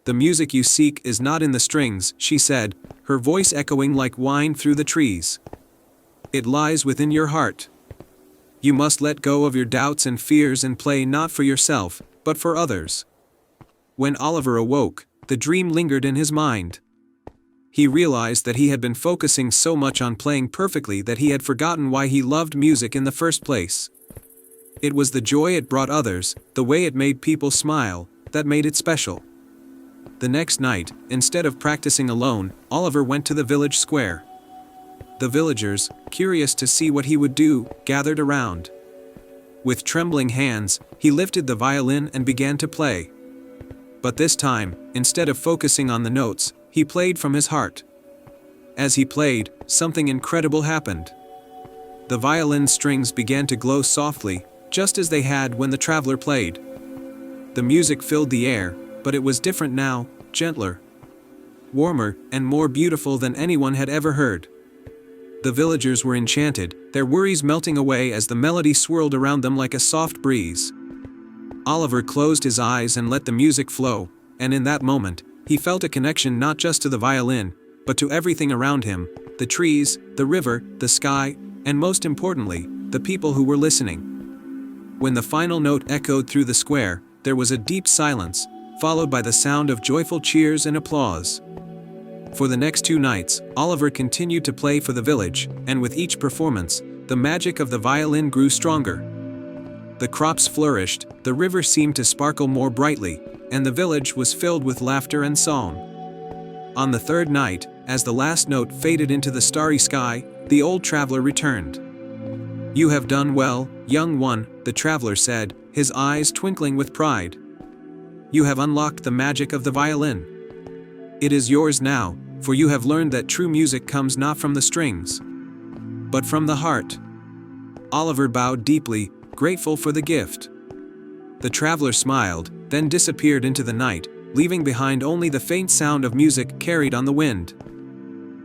"The music you seek is not in the strings," she said, her voice echoing like wine through the trees. "It lies within your heart. You must let go of your doubts and fears and play not for yourself, but for others." When Oliver awoke, the dream lingered in his mind. He realized that he had been focusing so much on playing perfectly that he had forgotten why he loved music in the first place. It was the joy it brought others, the way it made people smile, that made it special. The next night, instead of practicing alone, Oliver went to the village square. The villagers, curious to see what he would do, gathered around. With trembling hands, he lifted the violin and began to play. But this time, instead of focusing on the notes, he played from his heart. As he played, something incredible happened. The violin strings began to glow softly, just as they had when the traveler played. The music filled the air, but it was different now, gentler, warmer, and more beautiful than anyone had ever heard. The villagers were enchanted, their worries melting away as the melody swirled around them like a soft breeze. Oliver closed his eyes and let the music flow, and in that moment, he felt a connection not just to the violin, but to everything around him, the trees, the river, the sky, and most importantly, the people who were listening. When the final note echoed through the square, there was a deep silence, followed by the sound of joyful cheers and applause. For the next 2 nights, Oliver continued to play for the village, and with each performance, the magic of the violin grew stronger. The crops flourished, the river seemed to sparkle more brightly, and the village was filled with laughter and song. On the 3rd night, as the last note faded into the starry sky, the old traveler returned. "You have done well, young one," the traveler said, his eyes twinkling with pride. "You have unlocked the magic of the violin. It is yours now, for you have learned that true music comes not from the strings, but from the heart." Oliver bowed deeply, grateful for the gift. The traveler smiled, then disappeared into the night, leaving behind only the faint sound of music carried on the wind.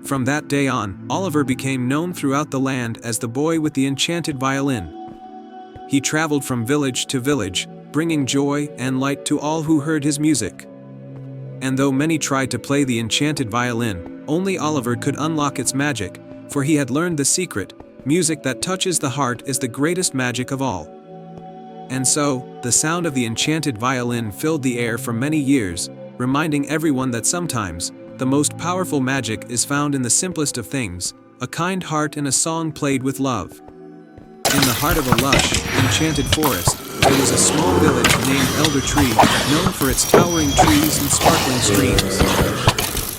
From that day on, Oliver became known throughout the land as the boy with the enchanted violin. He traveled from village to village, bringing joy and light to all who heard his music. And though many tried to play the enchanted violin, only Oliver could unlock its magic, for he had learned the secret: music that touches the heart is the greatest magic of all. And so, the sound of the enchanted violin filled the air for many years, reminding everyone that sometimes, the most powerful magic is found in the simplest of things: a kind heart and a song played with love. In the heart of a lush, enchanted forest, there was a small village named Elder Tree, known for its towering trees and sparkling streams.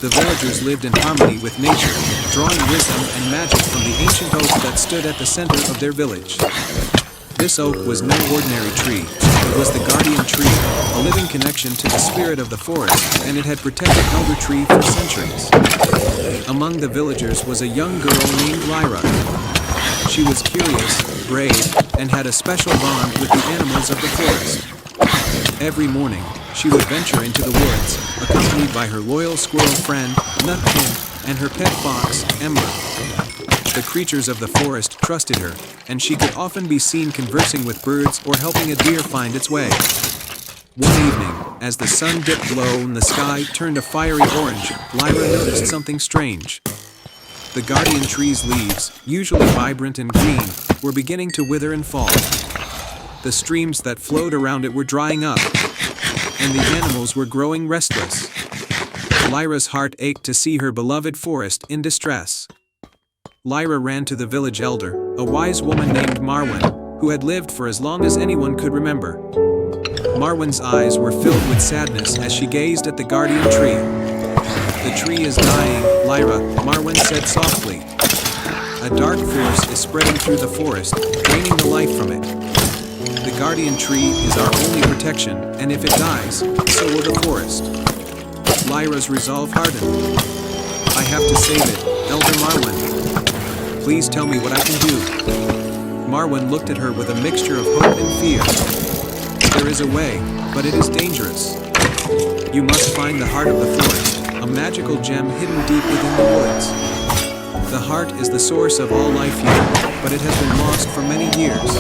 The villagers lived in harmony with nature, drawing wisdom and magic from the ancient oak that stood at the center of their village. This oak was no ordinary tree. It was the guardian tree, a living connection to the spirit of the forest, and it had protected Elder Tree for centuries. Among the villagers was a young girl named Lyra. She was curious, brave, and had a special bond with the animals of the forest. Every morning, she would venture into the woods, accompanied by her loyal squirrel friend, Nutkin, and her pet fox, Ember. The creatures of the forest trusted her, and she could often be seen conversing with birds or helping a deer find its way. One evening, as the sun dipped low and the sky turned a fiery orange, Lyra noticed something strange. The guardian tree's leaves, usually vibrant and green, were beginning to wither and fall. The streams that flowed around it were drying up, and the animals were growing restless. Lyra's heart ached to see her beloved forest in distress. Lyra ran to the village elder, a wise woman named Marwen, who had lived for as long as anyone could remember. Marwen's eyes were filled with sadness as she gazed at the guardian tree. "The tree is dying, Lyra," Marwen said softly. "A dark force is spreading through the forest, draining the life from it. The guardian tree is our only protection, and if it dies, so will the forest." Lyra's resolve hardened. "I have to save it, Elder Marwen. Please tell me what I can do." Marwen looked at her with a mixture of hope and fear. "There is a way, but it is dangerous. You must find the heart of the forest, a magical gem hidden deep within the woods. The heart is the source of all life here, but it has been lost for many years.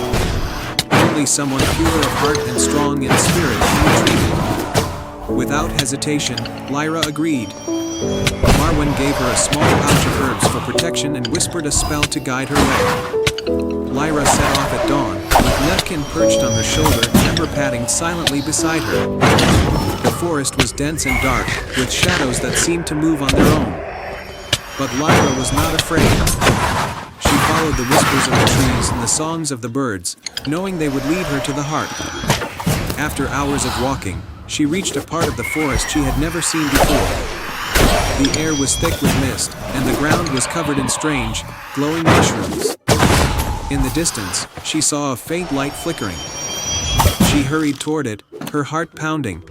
Only someone pure of heart and strong in spirit can retrieve it. Without hesitation, Lyra agreed. Marwen gave her a small pouch of herbs for protection and whispered a spell to guide her way. Lyra set off at dawn, with Nutkin perched on her shoulder and Ember padding silently beside her. The forest was dense and dark, with shadows that seemed to move on their own. But Lyra was not afraid. She followed the whispers of the trees and the songs of the birds, knowing they would lead her to the heart. After hours of walking, she reached a part of the forest she had never seen before. The air was thick with mist, and the ground was covered in strange, glowing mushrooms. In the distance, she saw a faint light flickering. She hurried toward it, her heart pounding.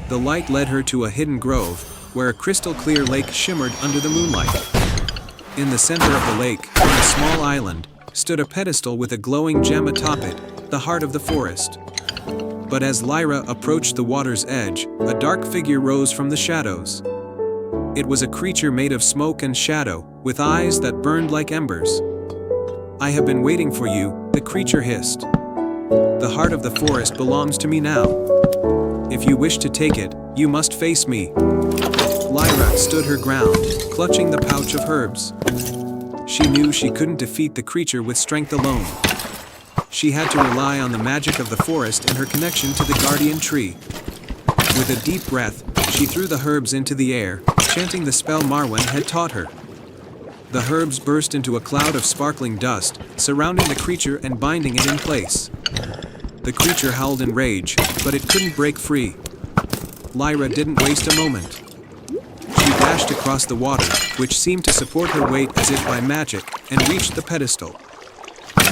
The light led her to a hidden grove, where a crystal-clear lake shimmered under the moonlight. In the center of the lake, on a small island, stood a pedestal with a glowing gem atop it, the heart of the forest. But as Lyra approached the water's edge, a dark figure rose from the shadows. It was a creature made of smoke and shadow, with eyes that burned like embers. "I have been waiting for you," the creature hissed. "The heart of the forest belongs to me now. If you wish to take it, you must face me." Lyra stood her ground, clutching the pouch of herbs. She knew she couldn't defeat the creature with strength alone. She had to rely on the magic of the forest and her connection to the guardian tree. With a deep breath, she threw the herbs into the air, chanting the spell Marwen had taught her. The herbs burst into a cloud of sparkling dust, surrounding the creature and binding it in place. The creature howled in rage, but it couldn't break free. Lyra didn't waste a moment. She dashed across the water, which seemed to support her weight as if by magic, and reached the pedestal.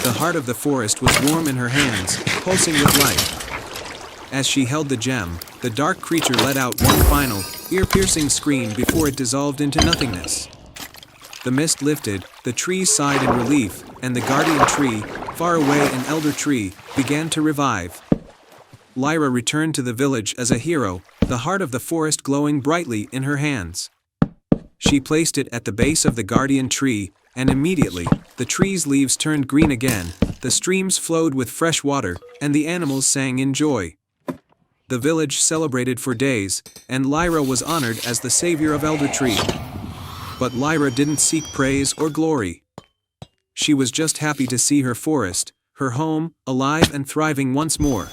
The heart of the forest was warm in her hands, pulsing with life. As she held the gem, the dark creature let out one final, ear-piercing scream before it dissolved into nothingness. The mist lifted, the trees sighed in relief, and the guardian tree, far away an elder tree, began to revive. Lyra returned to the village as a hero, the heart of the forest glowing brightly in her hands. She placed it at the base of the guardian tree, and immediately, the tree's leaves turned green again, the streams flowed with fresh water, and the animals sang in joy. The village celebrated for days, and Lyra was honored as the savior of Elder Tree. But Lyra didn't seek praise or glory. She was just happy to see her forest, her home, alive and thriving once more.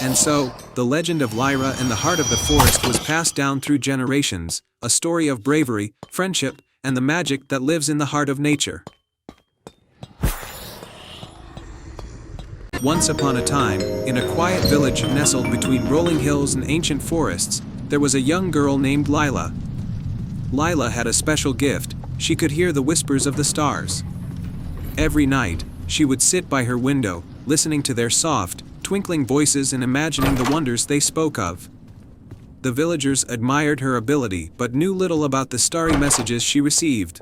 And so, the legend of Lyra and the heart of the forest was passed down through generations, a story of bravery, friendship, and the magic that lives in the heart of nature. Once upon a time, in a quiet village nestled between rolling hills and ancient forests, there was a young girl named Lila. Lila had a special gift: she could hear the whispers of the stars. Every night, she would sit by her window, listening to their soft, twinkling voices and imagining the wonders they spoke of. The villagers admired her ability but knew little about the starry messages she received.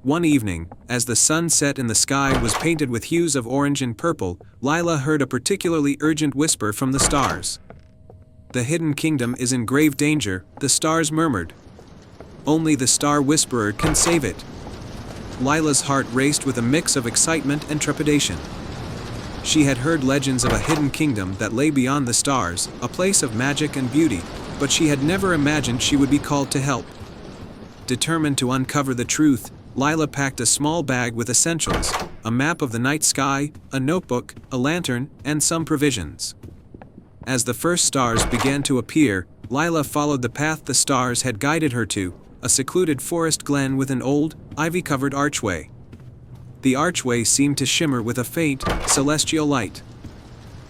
One evening, as the sun set and the sky was painted with hues of orange and purple, Lila heard a particularly urgent whisper from the stars. "The hidden kingdom is in grave danger," the stars murmured. "Only the Star Whisperer can save it." Lila's heart raced with a mix of excitement and trepidation. She had heard legends of a hidden kingdom that lay beyond the stars, a place of magic and beauty, but she had never imagined she would be called to help. Determined to uncover the truth, Lila packed a small bag with essentials: a map of the night sky, a notebook, a lantern, and some provisions. As the first stars began to appear, Lila followed the path the stars had guided her to, a secluded forest glen with an old, ivy-covered archway. The archway seemed to shimmer with a faint, celestial light.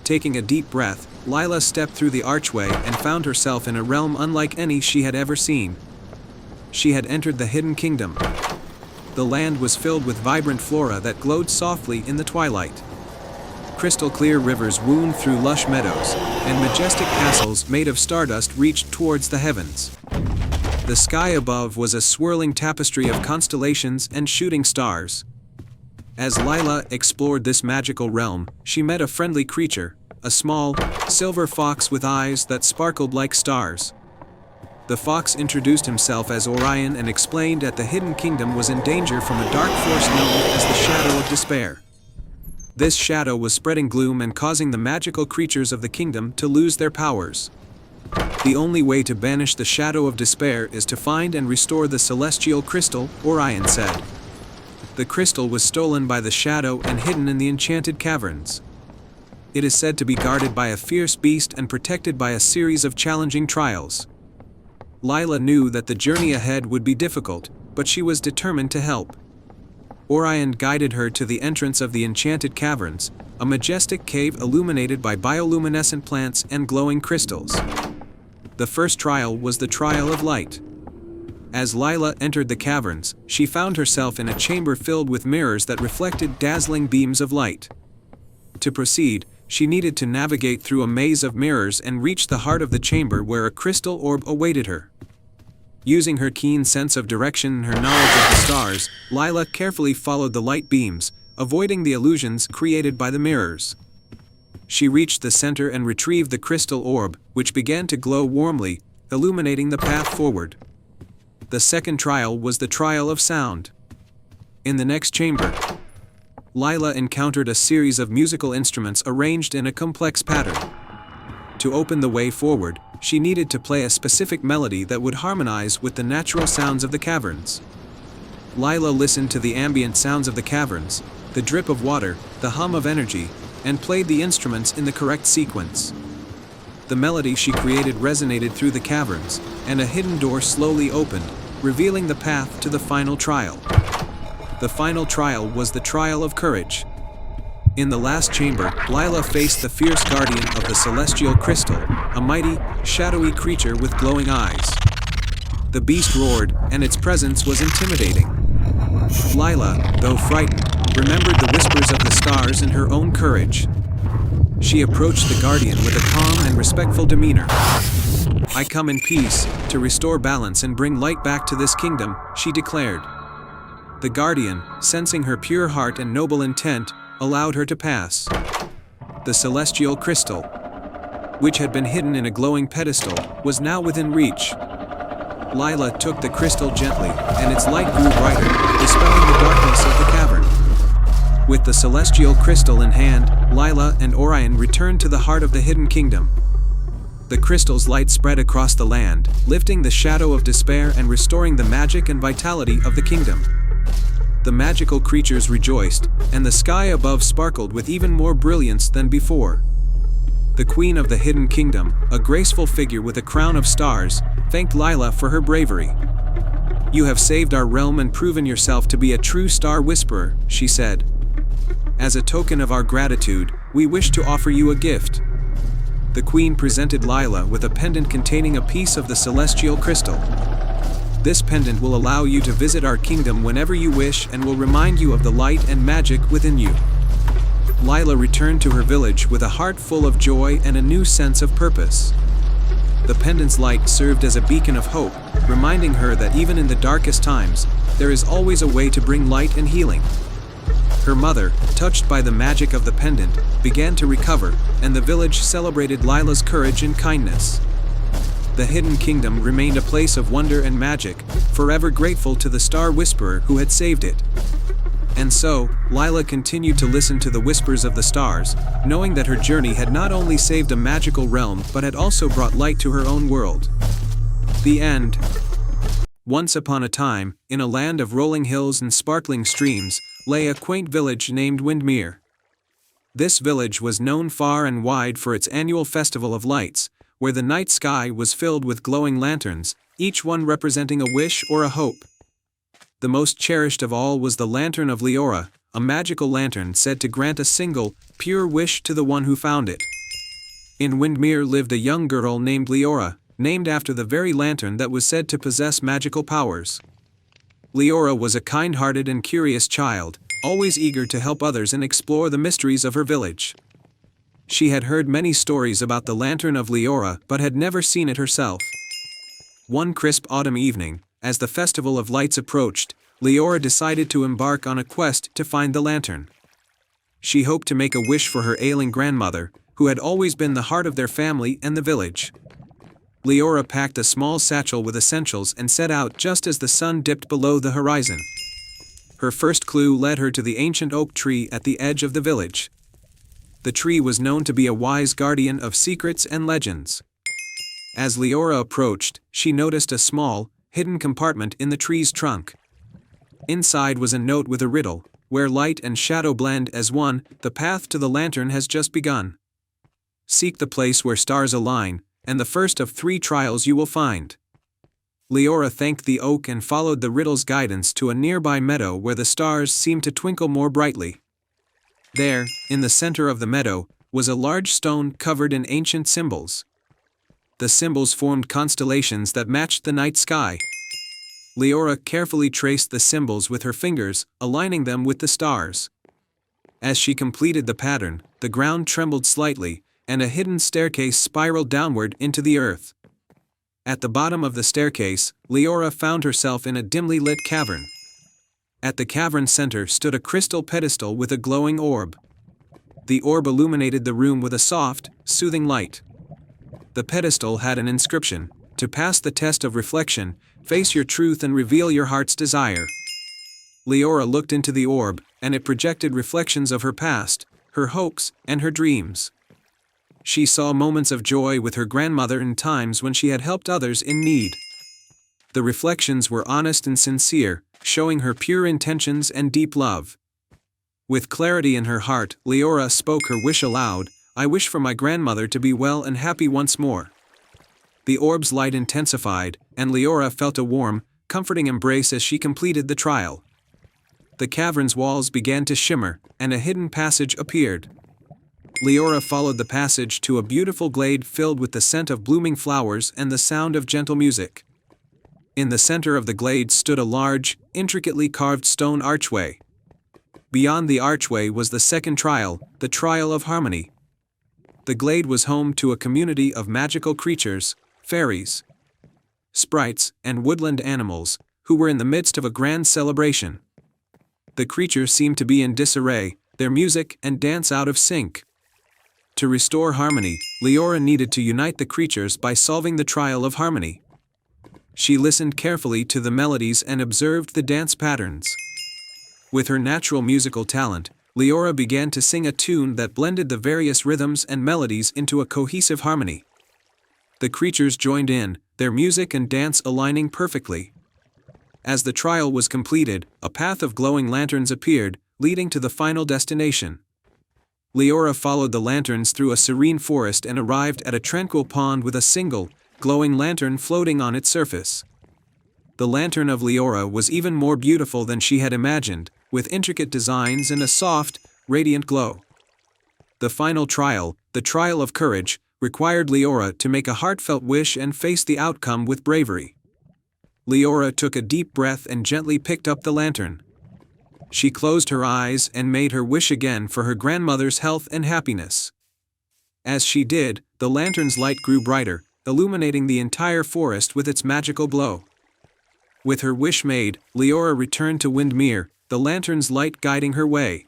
Taking a deep breath, Lila stepped through the archway and found herself in a realm unlike any she had ever seen. She had entered the hidden kingdom. The land was filled with vibrant flora that glowed softly in the twilight. Crystal-clear rivers wound through lush meadows, and majestic castles made of stardust reached towards the heavens. The sky above was a swirling tapestry of constellations and shooting stars. As Lila explored this magical realm, she met a friendly creature, a small, silver fox with eyes that sparkled like stars. The fox introduced himself as Orion and explained that the hidden kingdom was in danger from a dark force known as the Shadow of Despair. This shadow was spreading gloom and causing the magical creatures of the kingdom to lose their powers. The only way to banish the shadow of despair is to find and restore the celestial crystal, Orion said. The crystal was stolen by the shadow and hidden in the enchanted caverns. It is said to be guarded by a fierce beast and protected by a series of challenging trials. Lila knew that the journey ahead would be difficult, but she was determined to help. Orion guided her to the entrance of the enchanted caverns, a majestic cave illuminated by bioluminescent plants and glowing crystals. The first trial was the trial of light. As Lila entered the caverns, she found herself in a chamber filled with mirrors that reflected dazzling beams of light. To proceed, she needed to navigate through a maze of mirrors and reach the heart of the chamber where a crystal orb awaited her. Using her keen sense of direction and her knowledge of the stars, Lila carefully followed the light beams, avoiding the illusions created by the mirrors. She reached the center and retrieved the crystal orb, which began to glow warmly, illuminating the path forward. The second trial was the trial of sound. In the next chamber, Lila encountered a series of musical instruments arranged in a complex pattern. To open the way forward, she needed to play a specific melody that would harmonize with the natural sounds of the caverns. Lila listened to the ambient sounds of the caverns, the drip of water, the hum of energy, and played the instruments in the correct sequence. The melody she created resonated through the caverns, and a hidden door slowly opened, revealing the path to the final trial. The final trial was the trial of courage. In the last chamber, Lila faced the fierce guardian of the celestial crystal, a mighty, shadowy creature with glowing eyes. The beast roared, and its presence was intimidating. Lila, though frightened, remembered the whispers of the stars and her own courage. She approached the guardian with a calm and respectful demeanor. "I come in peace, to restore balance and bring light back to this kingdom," she declared. The guardian, sensing her pure heart and noble intent, allowed her to pass. The celestial crystal, which had been hidden in a glowing pedestal, was now within reach. Lila took the crystal gently, and its light grew brighter, dispelling the darkness of the cavern. With the celestial crystal in hand, Lila and Orion returned to the heart of the hidden kingdom. The crystal's light spread across the land, lifting the shadow of despair and restoring the magic and vitality of the kingdom. The magical creatures rejoiced, and the sky above sparkled with even more brilliance than before. The queen of the hidden kingdom, a graceful figure with a crown of stars, thanked Lila for her bravery. "You have saved our realm and proven yourself to be a true star whisperer," she said. "As a token of our gratitude, we wish to offer you a gift." The queen presented Lila with a pendant containing a piece of the celestial crystal. "This pendant will allow you to visit our kingdom whenever you wish and will remind you of the light and magic within you." Lila returned to her village with a heart full of joy and a new sense of purpose. The pendant's light served as a beacon of hope, reminding her that even in the darkest times, there is always a way to bring light and healing. Her mother, touched by the magic of the pendant, began to recover, and the village celebrated Lila's courage and kindness. The hidden kingdom remained a place of wonder and magic, forever grateful to the Star Whisperer who had saved it. And so, Lila continued to listen to the whispers of the stars, knowing that her journey had not only saved a magical realm but had also brought light to her own world. The end. Once upon a time, in a land of rolling hills and sparkling streams, lay a quaint village named Windmere. This village was known far and wide for its annual festival of lights, where the night sky was filled with glowing lanterns, each one representing a wish or a hope. The most cherished of all was the Lantern of Leora, a magical lantern said to grant a single, pure wish to the one who found it. In Windmere lived a young girl named Leora, named after the very lantern that was said to possess magical powers. Leora was a kind-hearted and curious child, always eager to help others and explore the mysteries of her village. She had heard many stories about the Lantern of Leora but had never seen it herself. One crisp autumn evening, as the Festival of Lights approached, Leora decided to embark on a quest to find the lantern. She hoped to make a wish for her ailing grandmother, who had always been the heart of their family and the village. Leora packed a small satchel with essentials and set out just as the sun dipped below the horizon. Her first clue led her to the ancient oak tree at the edge of the village. The tree was known to be a wise guardian of secrets and legends. As Leora approached, she noticed a small, hidden compartment in the tree's trunk. Inside was a note with a riddle: where light and shadow blend as one, the path to the lantern has just begun. Seek the place where stars align, and the first of 3 trials you will find. Leora thanked the oak and followed the riddle's guidance to a nearby meadow where the stars seemed to twinkle more brightly. There, in the center of the meadow, was a large stone covered in ancient symbols. The symbols formed constellations that matched the night sky. Leora carefully traced the symbols with her fingers, aligning them with the stars. As she completed the pattern, the ground trembled slightly, and a hidden staircase spiraled downward into the earth. At the bottom of the staircase, Leora found herself in a dimly lit cavern. At the cavern's center stood a crystal pedestal with a glowing orb. The orb illuminated the room with a soft, soothing light. The pedestal had an inscription: "To pass the test of reflection, face your truth and reveal your heart's desire." Leora looked into the orb, and it projected reflections of her past, her hopes, and her dreams. She saw moments of joy with her grandmother and times when she had helped others in need. The reflections were honest and sincere, showing her pure intentions and deep love. With clarity in her heart, Leora spoke her wish aloud: "I wish for my grandmother to be well and happy once more." The orb's light intensified, and Leora felt a warm, comforting embrace as she completed the trial. The cavern's walls began to shimmer, and a hidden passage appeared. Leora followed the passage to a beautiful glade filled with the scent of blooming flowers and the sound of gentle music. In the center of the glade stood a large, intricately carved stone archway. Beyond the archway was the second trial, the Trial of Harmony. The glade was home to a community of magical creatures, fairies, sprites, and woodland animals, who were in the midst of a grand celebration. The creatures seemed to be in disarray, their music and dance out of sync. To restore harmony, Leora needed to unite the creatures by solving the Trial of Harmony. She listened carefully to the melodies and observed the dance patterns. With her natural musical talent, Leora began to sing a tune that blended the various rhythms and melodies into a cohesive harmony. The creatures joined in, their music and dance aligning perfectly. As the trial was completed, a path of glowing lanterns appeared, leading to the final destination. Leora followed the lanterns through a serene forest and arrived at a tranquil pond with a single, glowing lantern floating on its surface. The lantern of Leora was even more beautiful than she had imagined, with intricate designs and a soft, radiant glow. The final trial, the Trial of Courage, required Leora to make a heartfelt wish and face the outcome with bravery. Leora took a deep breath and gently picked up the lantern. She closed her eyes and made her wish again for her grandmother's health and happiness. As she did, the lantern's light grew brighter, illuminating the entire forest with its magical glow. With her wish made, Leora returned to Windmere, the lantern's light guiding her way.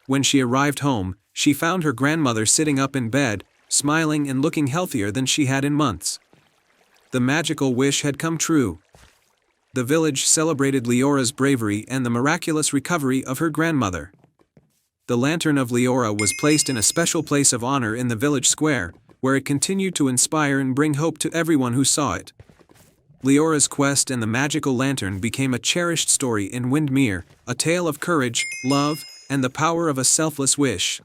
When she arrived home, she found her grandmother sitting up in bed, smiling and looking healthier than she had in months. The magical wish had come true. The village celebrated Leora's bravery and the miraculous recovery of her grandmother. The lantern of Leora was placed in a special place of honor in the village square, where it continued to inspire and bring hope to everyone who saw it. Leora's quest and the magical lantern became a cherished story in Windmere, a tale of courage, love, and the power of a selfless wish.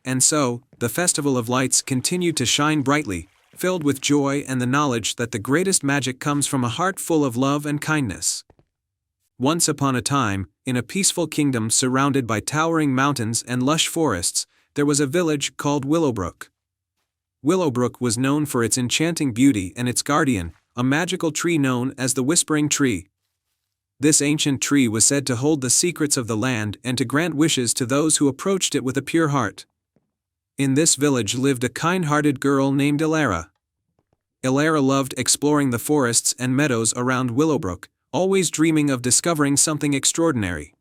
And so, the Festival of Lights continued to shine brightly, filled with joy and the knowledge that the greatest magic comes from a heart full of love and kindness. Once upon a time, in a peaceful kingdom surrounded by towering mountains and lush forests, there was a village called Willowbrook. Willowbrook was known for its enchanting beauty and its guardian, a magical tree known as the Whispering Tree. This ancient tree was said to hold the secrets of the land and to grant wishes to those who approached it with a pure heart. In this village lived a kind-hearted girl named Elara. Elara loved exploring the forests and meadows around Willowbrook, always dreaming of discovering something extraordinary.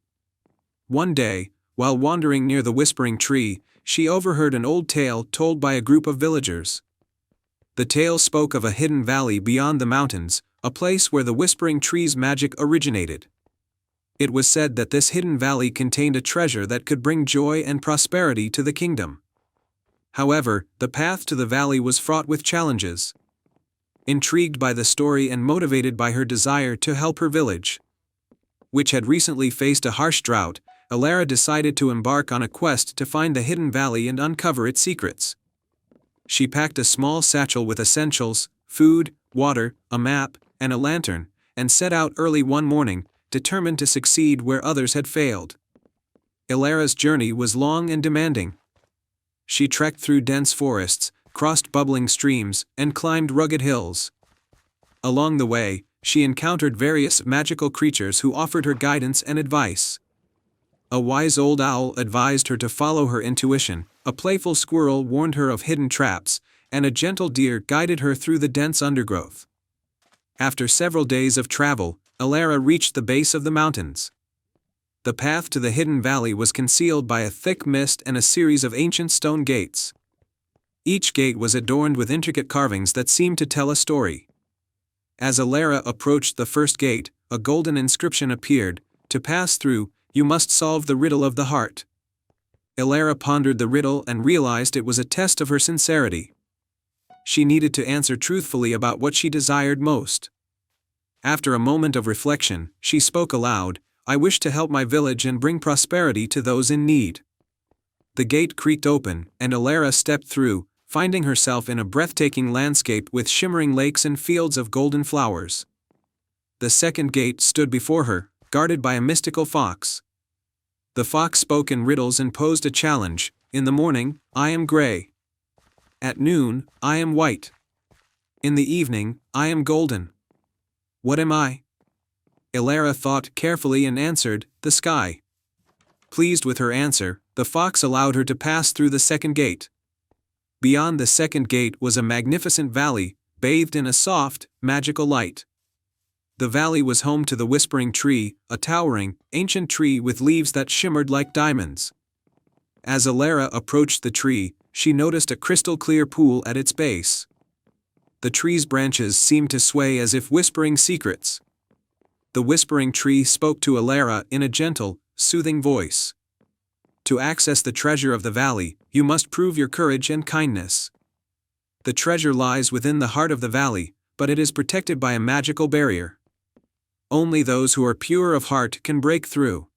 One day, while wandering near the Whispering Tree, she overheard an old tale told by a group of villagers. The tale spoke of a hidden valley beyond the mountains, a place where the Whispering Tree's magic originated. It was said that this hidden valley contained a treasure that could bring joy and prosperity to the kingdom. However, the path to the valley was fraught with challenges. Intrigued by the story and motivated by her desire to help her village, which had recently faced a harsh drought, Elara decided to embark on a quest to find the hidden valley and uncover its secrets. She packed a small satchel with essentials, food, water, a map, and a lantern, and set out early one morning, determined to succeed where others had failed. Elara's journey was long and demanding. She trekked through dense forests, crossed bubbling streams, and climbed rugged hills. Along the way, she encountered various magical creatures who offered her guidance and advice. A wise old owl advised her to follow her intuition, a playful squirrel warned her of hidden traps, and a gentle deer guided her through the dense undergrowth. After several days of travel, Elara reached the base of the mountains. The path to the hidden valley was concealed by a thick mist and a series of ancient stone gates. Each gate was adorned with intricate carvings that seemed to tell a story. As Elara approached the first gate, a golden inscription appeared: "To pass through, you must solve the riddle of the heart." Elara pondered the riddle and realized it was a test of her sincerity. She needed to answer truthfully about what she desired most. After a moment of reflection, she spoke aloud, "I wish to help my village and bring prosperity to those in need." The gate creaked open, and Elara stepped through, finding herself in a breathtaking landscape with shimmering lakes and fields of golden flowers. The second gate stood before her, guarded by a mystical fox. The fox spoke in riddles and posed a challenge: "In the morning, I am gray. At noon, I am white. In the evening, I am golden. What am I?" Elara thought carefully and answered, "The sky." Pleased with her answer, the fox allowed her to pass through the second gate. Beyond the second gate was a magnificent valley, bathed in a soft, magical light. The valley was home to the Whispering Tree, a towering, ancient tree with leaves that shimmered like diamonds. As Elara approached the tree, she noticed a crystal-clear pool at its base. The tree's branches seemed to sway as if whispering secrets. The Whispering Tree spoke to Elara in a gentle, soothing voice. "To access the treasure of the valley, you must prove your courage and kindness. The treasure lies within the heart of the valley, but it is protected by a magical barrier. Only those who are pure of heart can break through."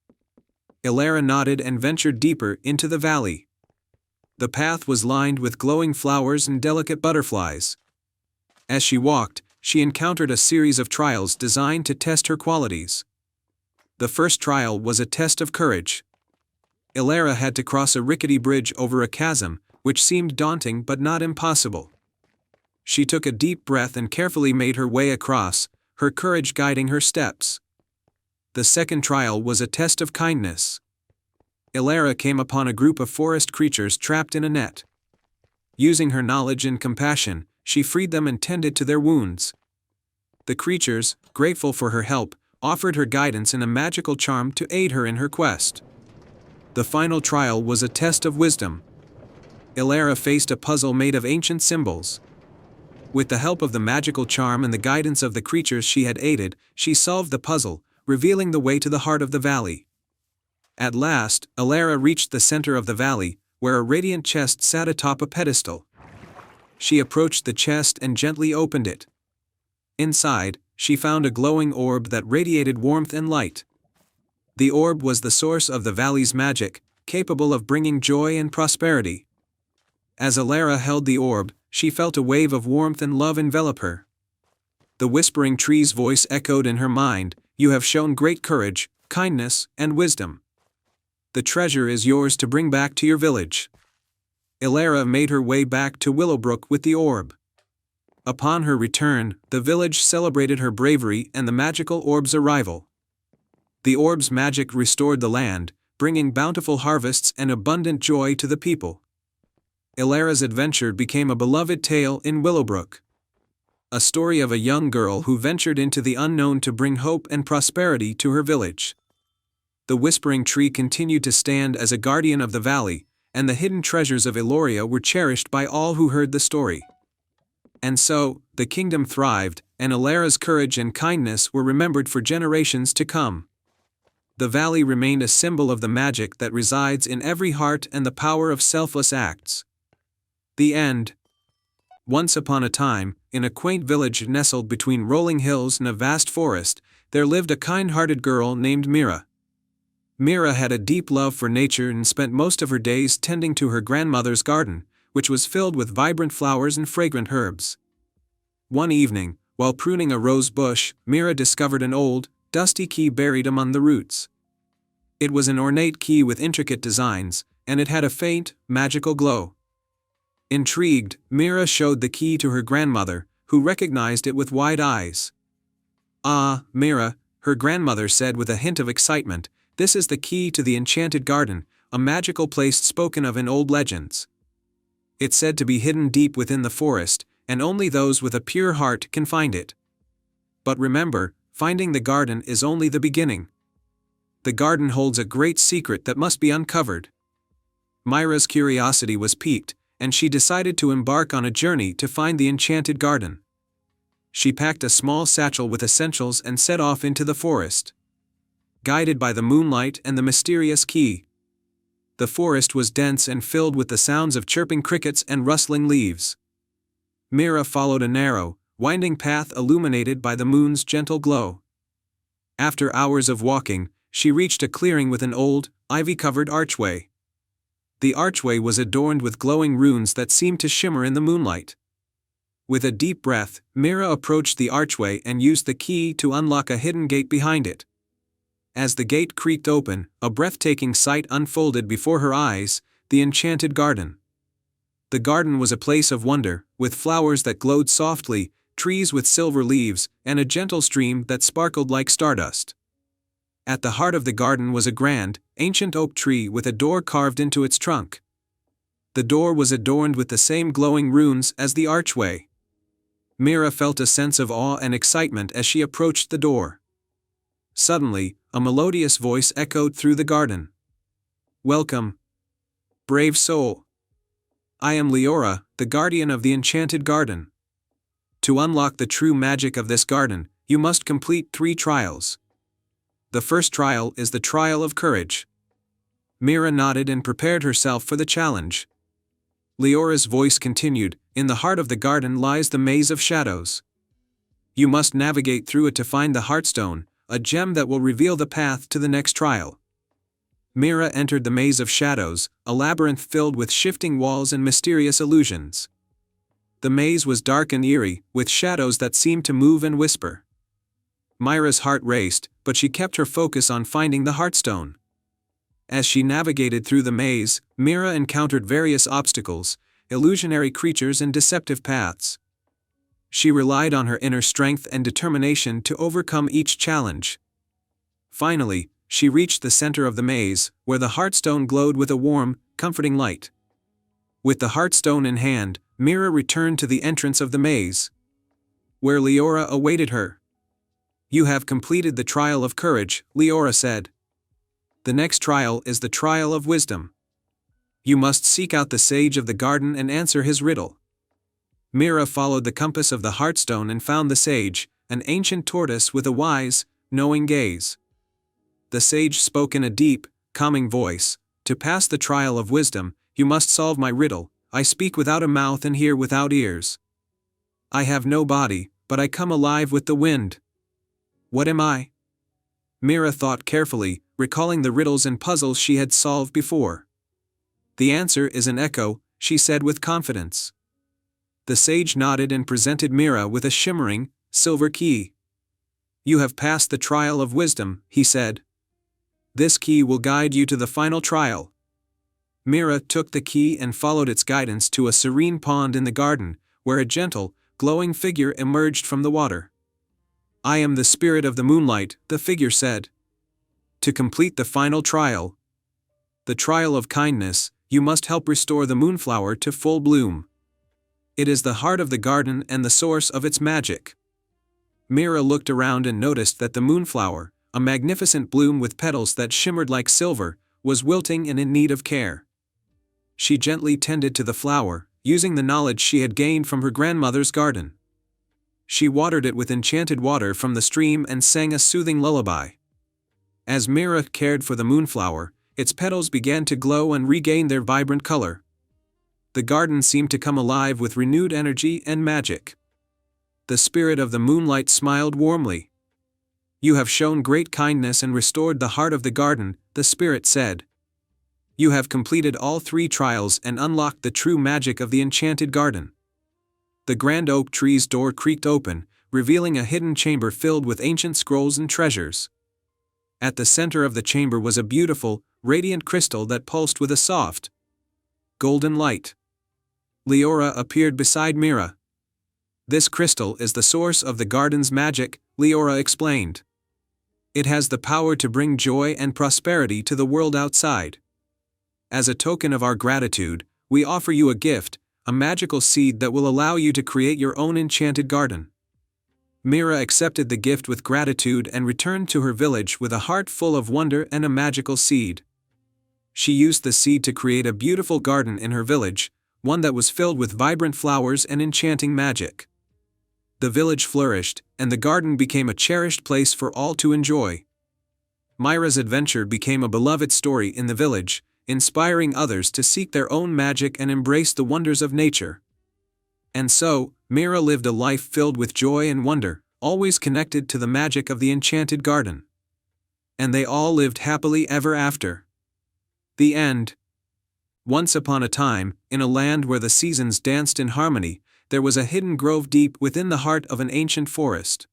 Elara nodded and ventured deeper into the valley. The path was lined with glowing flowers and delicate butterflies. As she walked, she encountered a series of trials designed to test her qualities. The first trial was a test of courage. Elara had to cross a rickety bridge over a chasm, which seemed daunting but not impossible. She took a deep breath and carefully made her way across, her courage guiding her steps. The second trial was a test of kindness. Elara came upon a group of forest creatures trapped in a net. Using her knowledge and compassion, she freed them and tended to their wounds. The creatures, grateful for her help, offered her guidance and a magical charm to aid her in her quest. The final trial was a test of wisdom. Elara faced a puzzle made of ancient symbols. With the help of the magical charm and the guidance of the creatures she had aided, she solved the puzzle, revealing the way to the heart of the valley. At last, Elara reached the center of the valley, where a radiant chest sat atop a pedestal. She approached the chest and gently opened it. Inside, she found a glowing orb that radiated warmth and light. The orb was the source of the valley's magic, capable of bringing joy and prosperity. As Elara held the orb, she felt a wave of warmth and love envelop her. The Whispering Tree's voice echoed in her mind, "You have shown great courage, kindness, and wisdom. The treasure is yours to bring back to your village." Elara made her way back to Willowbrook with the orb. Upon her return, the village celebrated her bravery and the magical orb's arrival. The orb's magic restored the land, bringing bountiful harvests and abundant joy to the people. Elara's adventure became a beloved tale in Willowbrook. A story of a young girl who ventured into the unknown to bring hope and prosperity to her village. The Whispering Tree continued to stand as a guardian of the valley, and the hidden treasures of Eloria were cherished by all who heard the story. And so, the kingdom thrived, and Elara's courage and kindness were remembered for generations to come. The valley remained a symbol of the magic that resides in every heart and the power of selfless acts. The end. Once upon a time, in a quaint village nestled between rolling hills and a vast forest, there lived a kind-hearted girl named Mira. Mira had a deep love for nature and spent most of her days tending to her grandmother's garden, which was filled with vibrant flowers and fragrant herbs. One evening, while pruning a rose bush, Mira discovered an old, dusty key buried among the roots. It was an ornate key with intricate designs, and it had a faint, magical glow. Intrigued, Mira showed the key to her grandmother, who recognized it with wide eyes. "Ah, Mira," her grandmother said with a hint of excitement, "this is the key to the enchanted garden, a magical place spoken of in old legends. It's said to be hidden deep within the forest, and only those with a pure heart can find it. But remember, finding the garden is only the beginning. The garden holds a great secret that must be uncovered." Mira's curiosity was piqued, and she decided to embark on a journey to find the enchanted garden. She packed a small satchel with essentials and set off into the forest. Guided by the moonlight and the mysterious key. The forest was dense and filled with the sounds of chirping crickets and rustling leaves. Mira followed a narrow, winding path illuminated by the moon's gentle glow. After hours of walking, she reached a clearing with an old, ivy-covered archway. The archway was adorned with glowing runes that seemed to shimmer in the moonlight. With a deep breath, Mira approached the archway and used the key to unlock a hidden gate behind it. As the gate creaked open, a breathtaking sight unfolded before her eyes: the enchanted garden. The garden was a place of wonder, with flowers that glowed softly, trees with silver leaves, and a gentle stream that sparkled like stardust. At the heart of the garden was a grand, ancient oak tree with a door carved into its trunk. The door was adorned with the same glowing runes as the archway. Mira felt a sense of awe and excitement as she approached the door. Suddenly, a melodious voice echoed through the garden. "Welcome, brave soul. I am Leora, the guardian of the enchanted garden. To unlock the true magic of this garden, you must complete 3 trials. The first trial is the trial of courage." Mira nodded and prepared herself for the challenge. Leora's voice continued, "In the heart of the garden lies the maze of shadows. You must navigate through it to find the Heartstone, a gem that will reveal the path to the next trial." Mira entered the maze of shadows, a labyrinth filled with shifting walls and mysterious illusions. The maze was dark and eerie, with shadows that seemed to move and whisper. Mira's heart raced, but she kept her focus on finding the Heartstone. As she navigated through the maze, Mira encountered various obstacles, illusionary creatures and deceptive paths. She relied on her inner strength and determination to overcome each challenge. Finally, she reached the center of the maze, where the Heartstone glowed with a warm, comforting light. With the Heartstone in hand, Mira returned to the entrance of the maze, where Leora awaited her. "You have completed the trial of courage," Leora said. "The next trial is the trial of wisdom. You must seek out the sage of the garden and answer his riddle." Mira followed the compass of the Heartstone and found the sage, an ancient tortoise with a wise, knowing gaze. The sage spoke in a deep, calming voice: "To pass the trial of wisdom, you must solve my riddle. I speak without a mouth and hear without ears. I have no body, but I come alive with the wind. What am I?" Mira thought carefully, recalling the riddles and puzzles she had solved before. "The answer is an echo," she said with confidence. The sage nodded and presented Mira with a shimmering, silver key. "You have passed the trial of wisdom," he said. "This key will guide you to the final trial." Mira took the key and followed its guidance to a serene pond in the garden, where a gentle, glowing figure emerged from the water. "I am the spirit of the moonlight," the figure said. "To complete the final trial, the trial of kindness, you must help restore the moonflower to full bloom. It is the heart of the garden and the source of its magic." Mira looked around and noticed that the moonflower, a magnificent bloom with petals that shimmered like silver, was wilting and in need of care. She gently tended to the flower, using the knowledge she had gained from her grandmother's garden. She watered it with enchanted water from the stream and sang a soothing lullaby. As Mira cared for the moonflower, its petals began to glow and regain their vibrant color. The garden seemed to come alive with renewed energy and magic. the spirit of the moonlight smiled warmly. "You have shown great kindness and restored the heart of the garden," the spirit said. "You have completed all 3 trials and unlocked the true magic of the enchanted garden." The grand oak tree's door creaked open, revealing a hidden chamber filled with ancient scrolls and treasures. At the center of the chamber was a beautiful, radiant crystal that pulsed with a soft, golden light. Leora appeared beside Mira. "This crystal is the source of the garden's magic," Leora explained. "It has the power to bring joy and prosperity to the world outside. As a token of our gratitude, we offer you a gift, a magical seed that will allow you to create your own enchanted garden." Mira accepted the gift with gratitude and returned to her village with a heart full of wonder and a magical seed. She used the seed to create a beautiful garden in her village, one that was filled with vibrant flowers and enchanting magic. The village flourished, and the garden became a cherished place for all to enjoy. Mira's adventure became a beloved story in the village, inspiring others to seek their own magic and embrace the wonders of nature. And so, Mira lived a life filled with joy and wonder, always connected to the magic of the enchanted garden. And they all lived happily ever after. The end. Once upon a time, in a land where the seasons danced in harmony, there was a hidden grove deep within the heart of an ancient forest.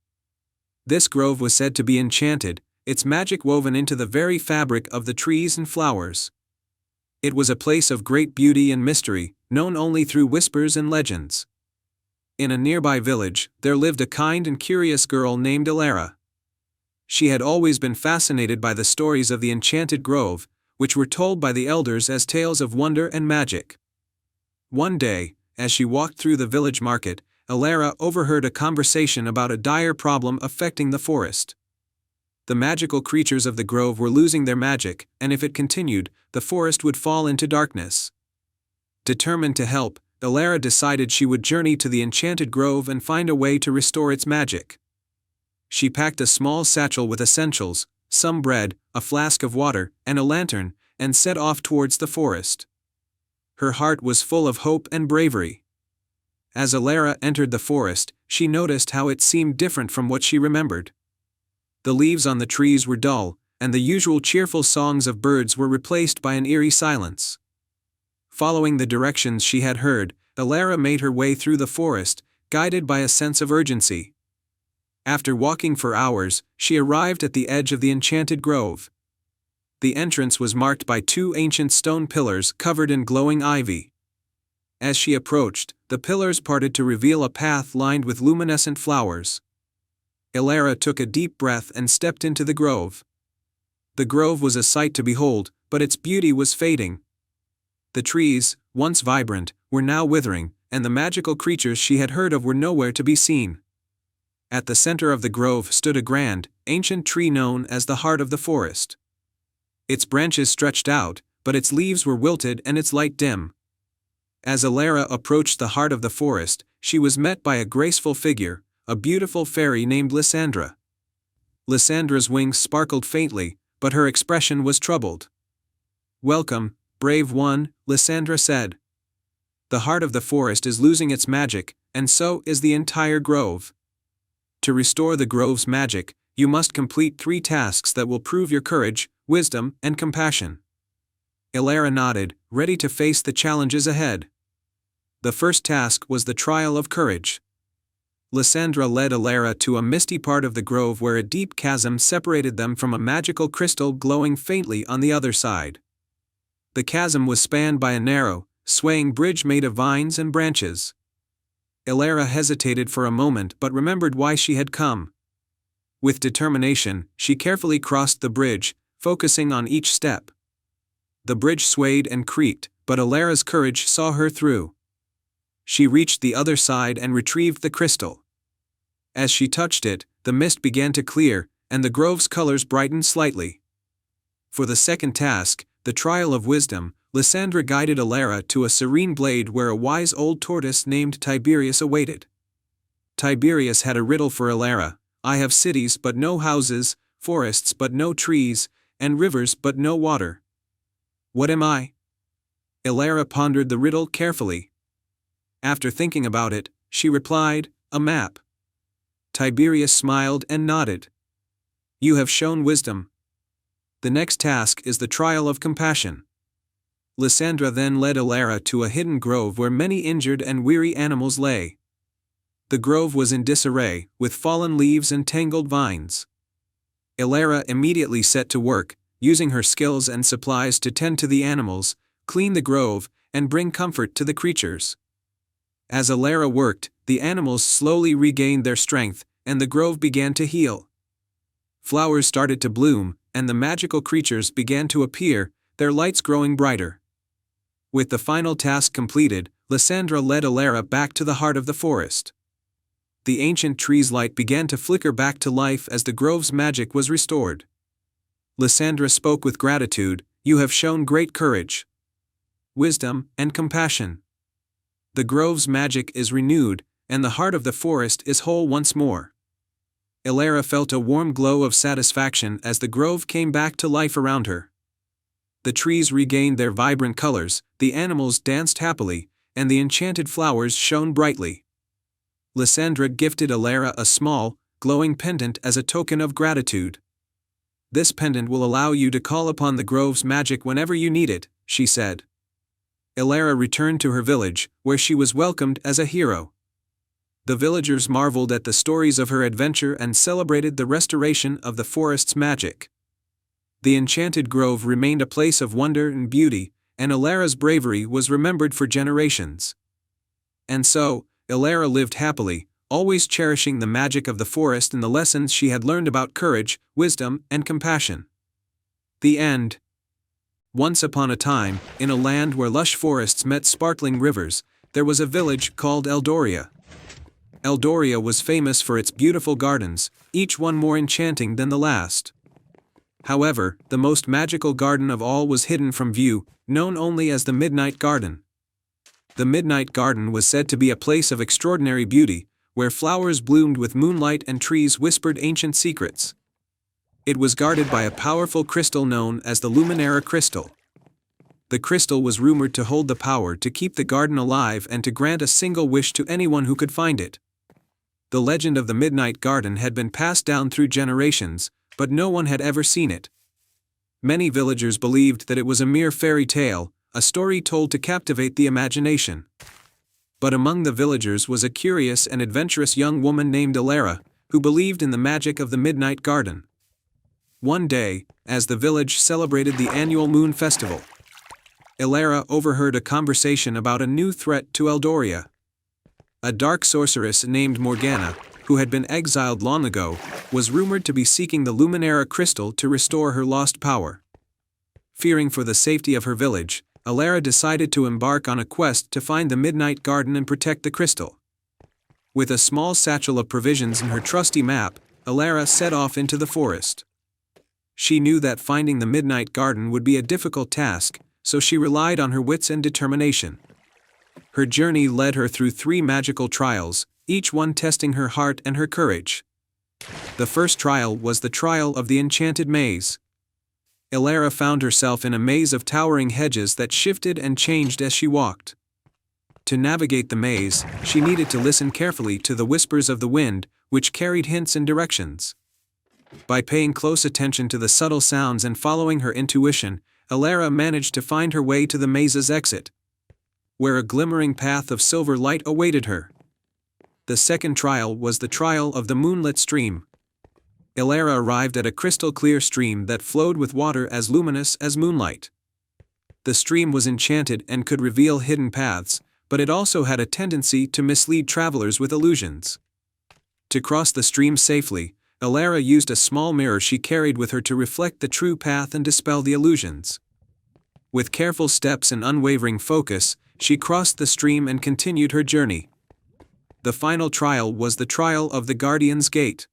This grove was said to be enchanted, its magic woven into the very fabric of the trees and flowers. It was a place of great beauty and mystery, known only through whispers and legends. In a nearby village, there lived a kind and curious girl named Elara. She had always been fascinated by the stories of the enchanted grove, which were told by the elders as tales of wonder and magic. One day, as she walked through the village market, Elara overheard a conversation about a dire problem affecting the forest. The magical creatures of the grove were losing their magic, and if it continued, the forest would fall into darkness. Determined to help, Elara decided she would journey to the enchanted grove and find a way to restore its magic. She packed a small satchel with essentials, some bread, a flask of water, and a lantern, and set off towards the forest. Her heart was full of hope and bravery. As Elara entered the forest, she noticed how it seemed different from what she remembered. The leaves on the trees were dull, and the usual cheerful songs of birds were replaced by an eerie silence. Following the directions she had heard, Elara made her way through the forest, guided by a sense of urgency. After walking for hours, she arrived at the edge of the enchanted grove. The entrance was marked by 2 ancient stone pillars covered in glowing ivy. As she approached, the pillars parted to reveal a path lined with luminescent flowers. Elara took a deep breath and stepped into the grove. The grove was a sight to behold, but its beauty was fading. The trees, once vibrant, were now withering, and the magical creatures she had heard of were nowhere to be seen. At the center of the grove stood a grand, ancient tree known as the heart of the forest. Its branches stretched out, but its leaves were wilted and its light dim. As Elara approached the heart of the forest, she was met by a graceful figure, a beautiful fairy named Lysandra. Lysandra's wings sparkled faintly, but her expression was troubled. "Welcome, brave one," Lysandra said. "The heart of the forest is losing its magic, and so is the entire grove. To restore the grove's magic, you must complete 3 tasks that will prove your courage, wisdom, and compassion." Elara nodded, ready to face the challenges ahead. The first task was the trial of courage. Lysandra led Elara to a misty part of the grove where a deep chasm separated them from a magical crystal glowing faintly on the other side. The chasm was spanned by a narrow, swaying bridge made of vines and branches. Elara hesitated for a moment but remembered why she had come. With determination, she carefully crossed the bridge, focusing on each step. The bridge swayed and creaked, but Elara's courage saw her through. She reached the other side and retrieved the crystal. As she touched it, the mist began to clear, and the grove's colors brightened slightly. For the second task, the trial of wisdom, Lysandra guided Elara to a serene glade where a wise old tortoise named Tiberius awaited. Tiberius had a riddle for Elara: "I have cities but no houses, forests but no trees, and rivers but no water. What am I?" Elara pondered the riddle carefully. After thinking about it, she replied, "A map." Tiberius smiled and nodded. You have shown wisdom. The next task is the trial of compassion. Lysandra then led Elara to a hidden grove where many injured and weary animals lay. The grove was in disarray, with fallen leaves and tangled vines. Elara immediately set to work, using her skills and supplies to tend to the animals, clean the grove, and bring comfort to the creatures. As Elara worked, the animals slowly regained their strength, and the grove began to heal. Flowers started to bloom, and the magical creatures began to appear, their lights growing brighter. With the final task completed, Lysandra led Elara back to the heart of the forest. The ancient tree's light began to flicker back to life as the grove's magic was restored. Lysandra spoke with gratitude, "You have shown great courage, wisdom, and compassion. The grove's magic is renewed, and the heart of the forest is whole once more." Elara felt a warm glow of satisfaction as the grove came back to life around her. The trees regained their vibrant colors, the animals danced happily, and the enchanted flowers shone brightly. Lysandra gifted Elara a small, glowing pendant as a token of gratitude. "This pendant will allow you to call upon the grove's magic whenever you need it," she said. Elara returned to her village, where she was welcomed as a hero. The villagers marveled at the stories of her adventure and celebrated the restoration of the forest's magic. The enchanted grove remained a place of wonder and beauty, and Elara's bravery was remembered for generations. And so, Elara lived happily, always cherishing the magic of the forest and the lessons she had learned about courage, wisdom, and compassion. The end. Once upon a time, in a land where lush forests met sparkling rivers, there was a village called Eldoria. Eldoria was famous for its beautiful gardens, each one more enchanting than the last. However, the most magical garden of all was hidden from view, known only as the Midnight Garden. The Midnight Garden was said to be a place of extraordinary beauty, where flowers bloomed with moonlight and trees whispered ancient secrets. It was guarded by a powerful crystal known as the Luminara Crystal. The crystal was rumored to hold the power to keep the garden alive and to grant a single wish to anyone who could find it. The legend of the Midnight Garden had been passed down through generations, but no one had ever seen it. Many villagers believed that it was a mere fairy tale, a story told to captivate the imagination. But among the villagers was a curious and adventurous young woman named Elara, who believed in the magic of the Midnight Garden. One day, as the village celebrated the annual Moon Festival, Elara overheard a conversation about a new threat to Eldoria. A dark sorceress named Morgana, who had been exiled long ago, was rumored to be seeking the Luminara Crystal to restore her lost power. Fearing for the safety of her village, Elara decided to embark on a quest to find the Midnight Garden and protect the crystal. With a small satchel of provisions and her trusty map, Elara set off into the forest. She knew that finding the Midnight Garden would be a difficult task, so she relied on her wits and determination. Her journey led her through 3 magical trials, each one testing her heart and her courage. The first trial was the trial of the Enchanted Maze. Elara found herself in a maze of towering hedges that shifted and changed as she walked. To navigate the maze, she needed to listen carefully to the whispers of the wind, which carried hints and directions. By paying close attention to the subtle sounds and following her intuition, Elara managed to find her way to the maze's exit, where a glimmering path of silver light awaited her. The second trial was the trial of the moonlit stream. Elara arrived at a crystal-clear stream that flowed with water as luminous as moonlight. The stream was enchanted and could reveal hidden paths, but it also had a tendency to mislead travelers with illusions. To cross the stream safely, Elara used a small mirror she carried with her to reflect the true path and dispel the illusions. With careful steps and unwavering focus, she crossed the stream and continued her journey. The final trial was the trial of the Guardian's Gate.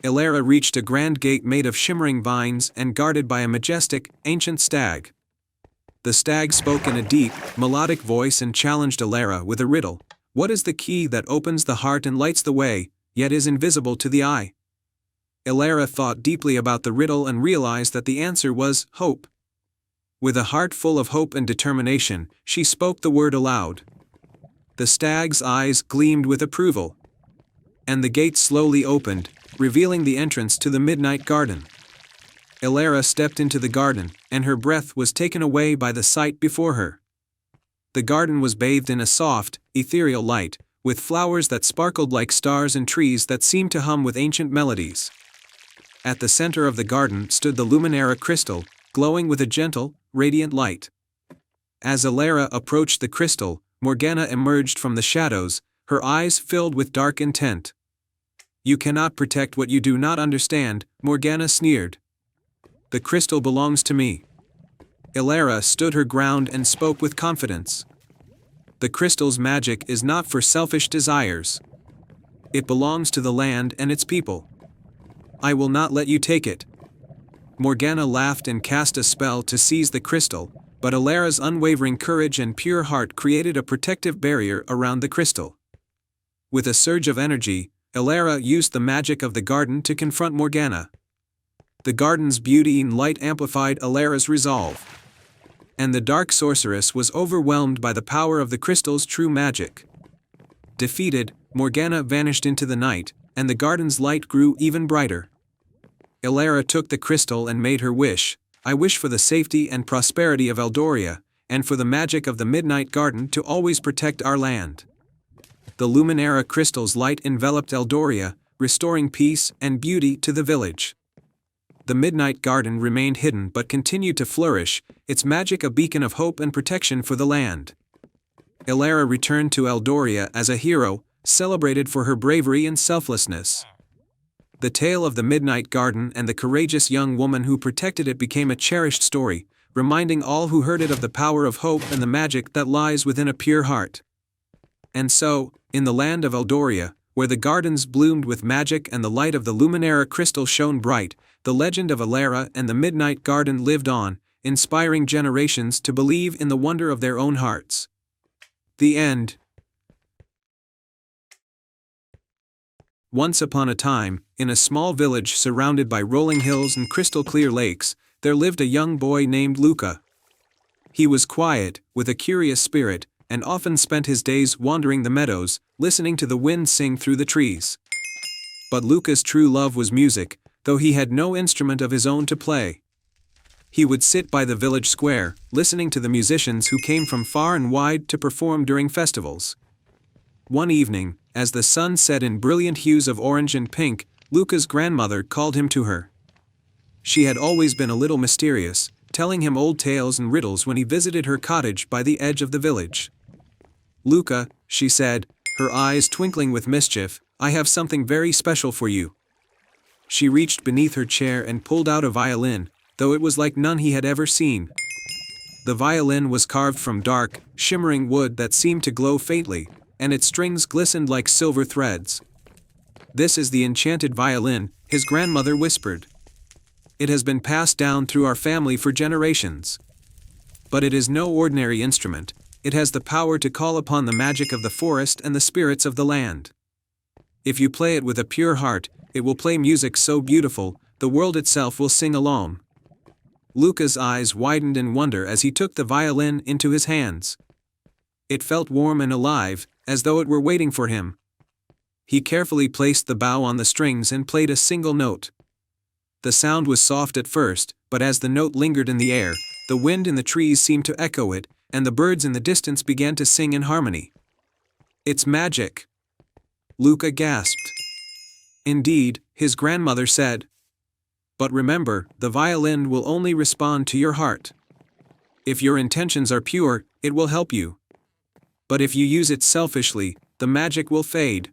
Elara reached a grand gate made of shimmering vines and guarded by a majestic, ancient stag. The stag spoke in a deep, melodic voice and challenged Elara with a riddle. What is the key that opens the heart and lights the way, yet is invisible to the eye? Elara thought deeply about the riddle and realized that the answer was hope. With a heart full of hope and determination, she spoke the word aloud. The stag's eyes gleamed with approval. and the gate slowly opened, revealing the entrance to the Midnight Garden. Elara stepped into the garden, and her breath was taken away by the sight before her. The garden was bathed in a soft, ethereal light, with flowers that sparkled like stars and trees that seemed to hum with ancient melodies. At the center of the garden stood the Luminara crystal, glowing with a gentle, radiant light. As Elara approached the crystal, Morgana emerged from the shadows, her eyes filled with dark intent. "You cannot protect what you do not understand," Morgana sneered. "The crystal belongs to me." Elara stood her ground and spoke with confidence. "The crystal's magic is not for selfish desires. It belongs to the land and its people. I will not let you take it." Morgana laughed and cast a spell to seize the crystal, but Elara's unwavering courage and pure heart created a protective barrier around the crystal. With a surge of energy, Elara used the magic of the garden to confront Morgana. The garden's beauty and light amplified Elara's resolve. And the dark sorceress was overwhelmed by the power of the crystal's true magic. Defeated, Morgana vanished into the night, and the garden's light grew even brighter. Elara took the crystal and made her wish. "I wish for the safety and prosperity of Eldoria, and for the magic of the Midnight Garden to always protect our land." The Luminara crystal's light enveloped Eldoria, restoring peace and beauty to the village. The Midnight Garden remained hidden but continued to flourish, its magic a beacon of hope and protection for the land. Elara returned to Eldoria as a hero, celebrated for her bravery and selflessness. The tale of the Midnight Garden and the courageous young woman who protected it became a cherished story, reminding all who heard it of the power of hope and the magic that lies within a pure heart. And so, in the land of Eldoria, where the gardens bloomed with magic and the light of the Luminara crystal shone bright, the legend of Elara and the Midnight Garden lived on, inspiring generations to believe in the wonder of their own hearts. The end. Once upon a time, in a small village surrounded by rolling hills and crystal-clear lakes, there lived a young boy named Luca. He was quiet, with a curious spirit, and often spent his days wandering the meadows, listening to the wind sing through the trees. But Luca's true love was music, though he had no instrument of his own to play. He would sit by the village square, listening to the musicians who came from far and wide to perform during festivals. One evening, as the sun set in brilliant hues of orange and pink, Luca's grandmother called him to her. She had always been a little mysterious, telling him old tales and riddles when he visited her cottage by the edge of the village. "Luca," she said, her eyes twinkling with mischief, "I have something very special for you." She reached beneath her chair and pulled out a violin, though it was like none he had ever seen. The violin was carved from dark, shimmering wood that seemed to glow faintly, and its strings glistened like silver threads. "This is the enchanted violin," his grandmother whispered. "It has been passed down through our family for generations. But it is no ordinary instrument. It has the power to call upon the magic of the forest and the spirits of the land. If you play it with a pure heart, it will play music so beautiful, the world itself will sing along." Luca's eyes widened in wonder as he took the violin into his hands. It felt warm and alive, as though it were waiting for him. He carefully placed the bow on the strings and played a single note. The sound was soft at first, but as the note lingered in the air, the wind in the trees seemed to echo it, and the birds in the distance began to sing in harmony. "It's magic!" Luca gasped. "Indeed," his grandmother said. "But remember, the violin will only respond to your heart. If your intentions are pure, it will help you. But if you use it selfishly, the magic will fade."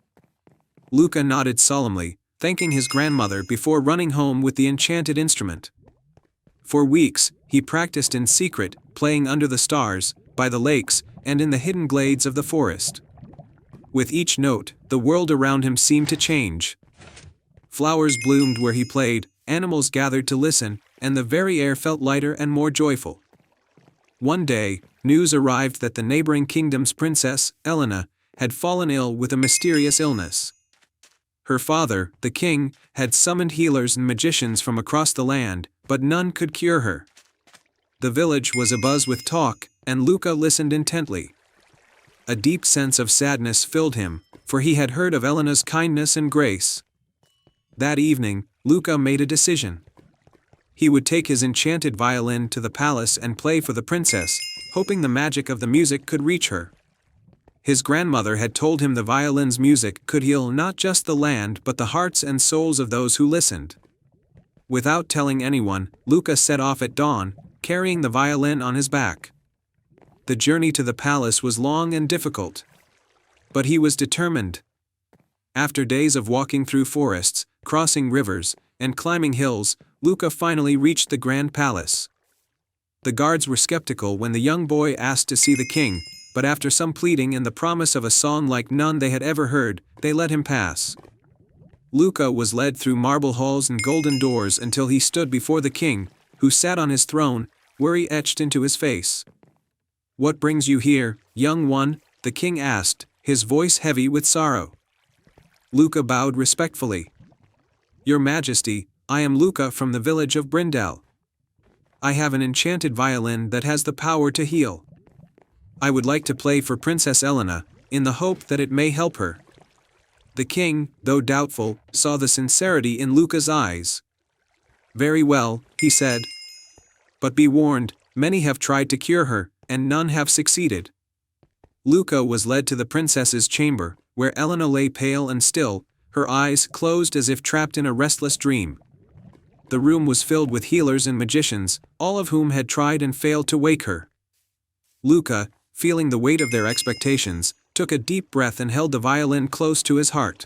Luca nodded solemnly, thanking his grandmother before running home with the enchanted instrument. For weeks, he practiced in secret, playing under the stars, by the lakes, and in the hidden glades of the forest. With each note, the world around him seemed to change. Flowers bloomed where he played, animals gathered to listen, and the very air felt lighter and more joyful. One day, news arrived that the neighboring kingdom's princess, Elena, had fallen ill with a mysterious illness. Her father, the king, had summoned healers and magicians from across the land, but none could cure her. The village was abuzz with talk, and Luca listened intently. A deep sense of sadness filled him, for he had heard of Elena's kindness and grace. That evening, Luca made a decision. He would take his enchanted violin to the palace and play for the princess, hoping the magic of the music could reach her. His grandmother had told him the violin's music could heal not just the land but the hearts and souls of those who listened. Without telling anyone, Luca set off at dawn, carrying the violin on his back. The journey to the palace was long and difficult. But he was determined. After days of walking through forests, crossing rivers, and climbing hills, Luca finally reached the grand palace. The guards were skeptical when the young boy asked to see the king, but after some pleading and the promise of a song like none they had ever heard, they let him pass. Luca was led through marble halls and golden doors until he stood before the king, who sat on his throne, worry etched into his face. "What brings you here, young one?" the king asked, his voice heavy with sorrow. Luca bowed respectfully. "Your Majesty, I am Luca from the village of Brindell. I have an enchanted violin that has the power to heal. I would like to play for Princess Elena, in the hope that it may help her." The king, though doubtful, saw the sincerity in Luca's eyes. "Very well," he said. "But be warned, many have tried to cure her, and none have succeeded." Luca was led to the princess's chamber, where Elena lay pale and still, her eyes closed as if trapped in a restless dream. The room was filled with healers and magicians, all of whom had tried and failed to wake her. Luca, feeling the weight of their expectations, took a deep breath and held the violin close to his heart.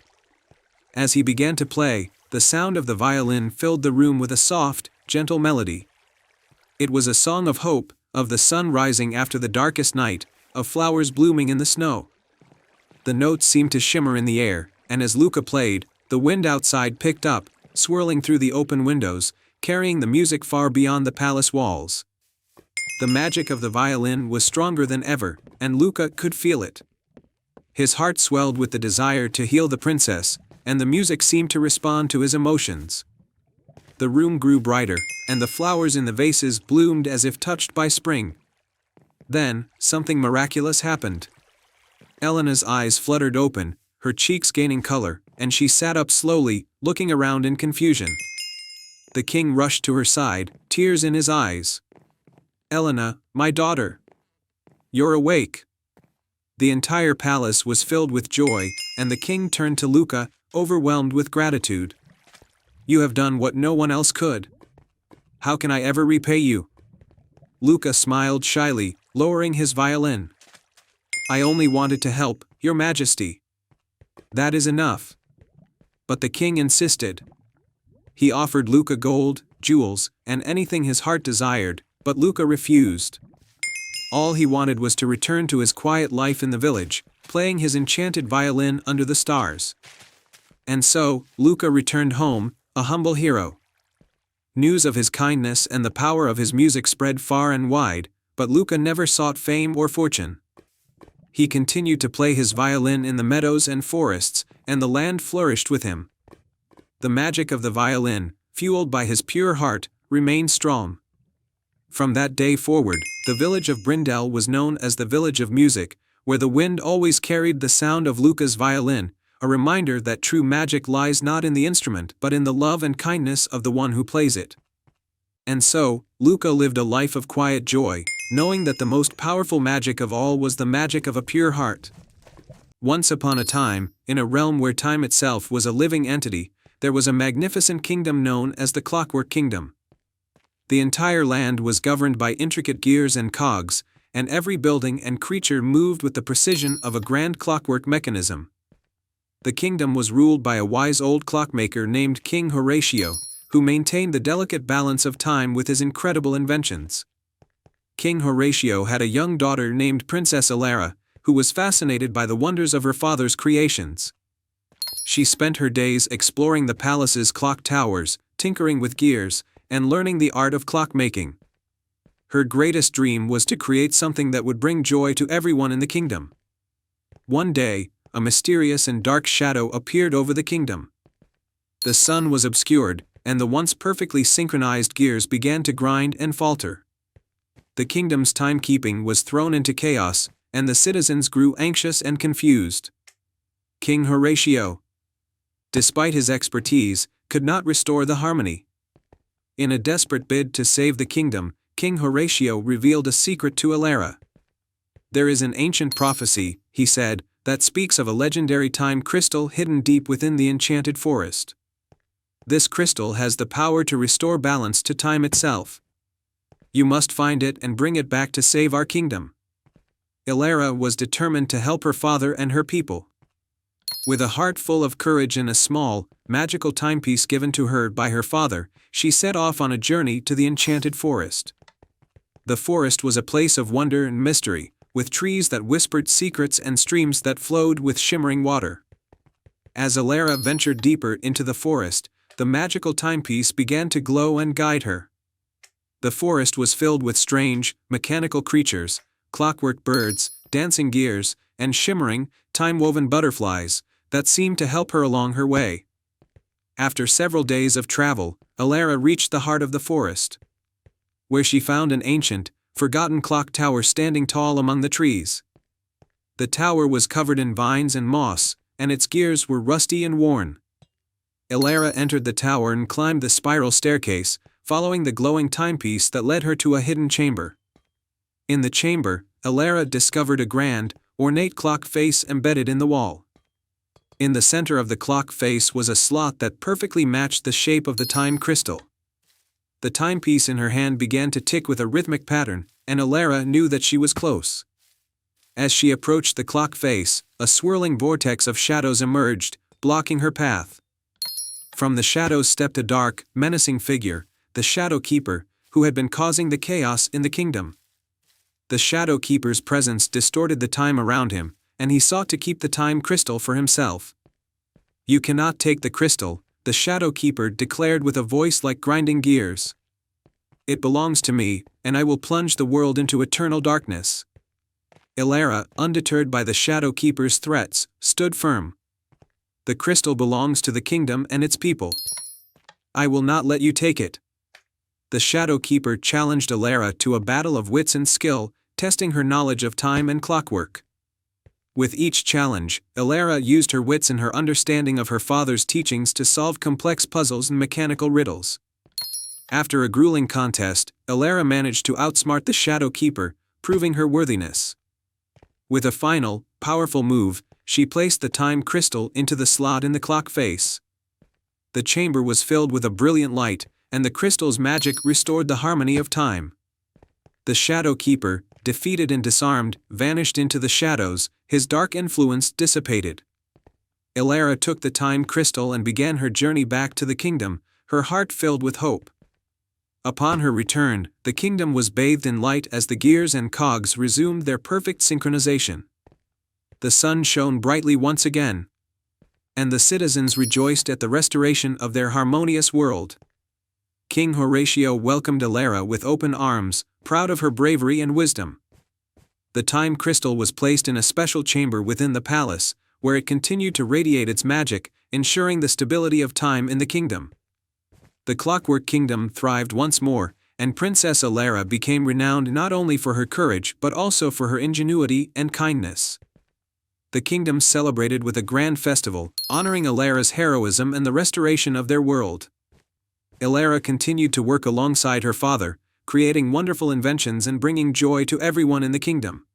As he began to play, the sound of the violin filled the room with a soft, gentle melody. It was a song of hope, of the sun rising after the darkest night, of flowers blooming in the snow. The notes seemed to shimmer in the air, and as Luca played, the wind outside picked up, swirling through the open windows, carrying the music far beyond the palace walls. The magic of the violin was stronger than ever, and Luca could feel it. His heart swelled with the desire to heal the princess, and the music seemed to respond to his emotions. The room grew brighter, and the flowers in the vases bloomed as if touched by spring. Then, something miraculous happened. Elena's eyes fluttered open, her cheeks gaining color, and she sat up slowly, looking around in confusion. The king rushed to her side, tears in his eyes. "Elena, my daughter. You're awake." The entire palace was filled with joy, and the king turned to Luca, overwhelmed with gratitude. "You have done what no one else could. How can I ever repay you?" Luca smiled shyly, lowering his violin. "I only wanted to help, Your Majesty. That is enough." But the king insisted. He offered Luca gold, jewels, and anything his heart desired, but Luca refused. All he wanted was to return to his quiet life in the village, playing his enchanted violin under the stars. And so, Luca returned home, a humble hero. News of his kindness and the power of his music spread far and wide, but Luca never sought fame or fortune. He continued to play his violin in the meadows and forests, and the land flourished with him. The magic of the violin, fueled by his pure heart, remained strong. From that day forward, the village of Brindell was known as the Village of Music, where the wind always carried the sound of Luca's violin, a reminder that true magic lies not in the instrument but in the love and kindness of the one who plays it. And so, Luca lived a life of quiet joy, knowing that the most powerful magic of all was the magic of a pure heart. Once upon a time, in a realm where time itself was a living entity, there was a magnificent kingdom known as the Clockwork Kingdom. The entire land was governed by intricate gears and cogs, and every building and creature moved with the precision of a grand clockwork mechanism. The kingdom was ruled by a wise old clockmaker named King Horatio, who maintained the delicate balance of time with his incredible inventions. King Horatio had a young daughter named Princess Elara, who was fascinated by the wonders of her father's creations. She spent her days exploring the palace's clock towers, tinkering with gears, and learning the art of clockmaking. Her greatest dream was to create something that would bring joy to everyone in the kingdom. One day, a mysterious and dark shadow appeared over the kingdom. The sun was obscured, and the once perfectly synchronized gears began to grind and falter. The kingdom's timekeeping was thrown into chaos, and the citizens grew anxious and confused. King Horatio, despite his expertise, could not restore the harmony. In a desperate bid to save the kingdom, King Horatio revealed a secret to Elara. There is an ancient prophecy, he said, that speaks of a legendary time crystal hidden deep within the enchanted forest. This crystal has the power to restore balance to time itself. You must find it and bring it back to save our kingdom. Elara was determined to help her father and her people. With a heart full of courage and a small, magical timepiece given to her by her father, she set off on a journey to the enchanted forest. The forest was a place of wonder and mystery, with trees that whispered secrets and streams that flowed with shimmering water. As Elara ventured deeper into the forest, the magical timepiece began to glow and guide her. The forest was filled with strange, mechanical creatures, clockwork birds, dancing gears, and shimmering, time-woven butterflies that seemed to help her along her way. After several days of travel, Elara reached the heart of the forest, where she found an ancient, forgotten clock tower standing tall among the trees. The tower was covered in vines and moss, and its gears were rusty and worn. Elara entered the tower and climbed the spiral staircase, following the glowing timepiece that led her to a hidden chamber. In the chamber, Elara discovered a grand, ornate clock face embedded in the wall. In the center of the clock face was a slot that perfectly matched the shape of the time crystal. The timepiece in her hand began to tick with a rhythmic pattern, and Elara knew that she was close. As she approached the clock face, a swirling vortex of shadows emerged, blocking her path. From the shadows stepped a dark, menacing figure, the Shadow Keeper, who had been causing the chaos in the kingdom. The Shadow Keeper's presence distorted the time around him, and he sought to keep the time crystal for himself. "You cannot take the crystal," the Shadow Keeper declared with a voice like grinding gears. "It belongs to me, and I will plunge the world into eternal darkness." Elara, undeterred by the Shadow Keeper's threats, stood firm. "The crystal belongs to the kingdom and its people. I will not let you take it." The Shadow Keeper challenged Elara to a battle of wits and skill, testing her knowledge of time and clockwork. With each challenge, Elara used her wits and her understanding of her father's teachings to solve complex puzzles and mechanical riddles. After a grueling contest, Elara managed to outsmart the Shadow Keeper, proving her worthiness. With a final, powerful move, she placed the time crystal into the slot in the clock face. The chamber was filled with a brilliant light, and the crystal's magic restored the harmony of time. The Shadow Keeper, defeated and disarmed, vanished into the shadows, his dark influence dissipated. Elara took the time crystal and began her journey back to the kingdom, her heart filled with hope. Upon her return, the kingdom was bathed in light as the gears and cogs resumed their perfect synchronization. The sun shone brightly once again, and the citizens rejoiced at the restoration of their harmonious world. King Horatio welcomed Elara with open arms, proud of her bravery and wisdom. The time crystal was placed in a special chamber within the palace, where it continued to radiate its magic, ensuring the stability of time in the kingdom. The Clockwork Kingdom thrived once more, and Princess Elara became renowned not only for her courage but also for her ingenuity and kindness. The kingdom celebrated with a grand festival, honoring Elara's heroism and the restoration of their world. Elara continued to work alongside her father, creating wonderful inventions and bringing joy to everyone in the kingdom.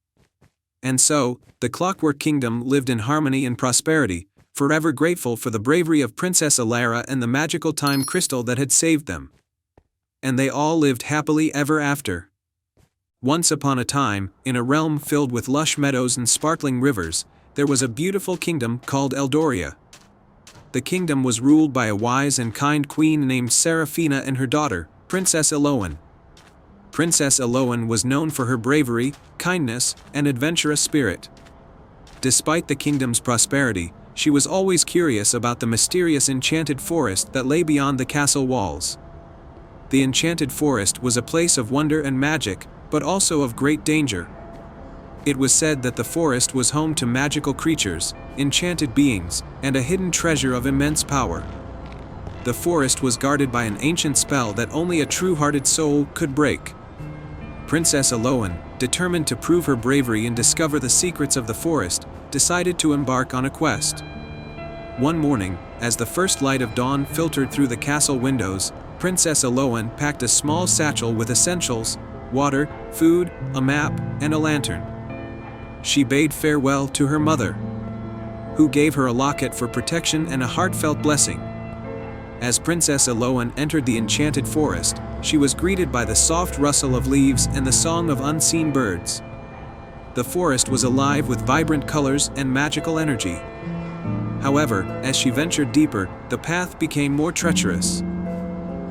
And so, the Clockwork Kingdom lived in harmony and prosperity, forever grateful for the bravery of Princess Elara and the magical time crystal that had saved them. And they all lived happily ever after. Once upon a time, in a realm filled with lush meadows and sparkling rivers, there was a beautiful kingdom called Eldoria. The kingdom was ruled by a wise and kind queen named Seraphina and her daughter, Princess Eloan. Princess Eloan was known for her bravery, kindness, and adventurous spirit. Despite the kingdom's prosperity, she was always curious about the mysterious enchanted forest that lay beyond the castle walls. The enchanted forest was a place of wonder and magic, but also of great danger. It was said that the forest was home to magical creatures, enchanted beings, and a hidden treasure of immense power. The forest was guarded by an ancient spell that only a true-hearted soul could break. Princess Eloan, determined to prove her bravery and discover the secrets of the forest, decided to embark on a quest. One morning, as the first light of dawn filtered through the castle windows, Princess Aloan packed a small satchel with essentials: water, food, a map, and a lantern. She bade farewell to her mother, who gave her a locket for protection and a heartfelt blessing. As Princess Aloan entered the enchanted forest, she was greeted by the soft rustle of leaves and the song of unseen birds. The forest was alive with vibrant colors and magical energy. However, as she ventured deeper, the path became more treacherous.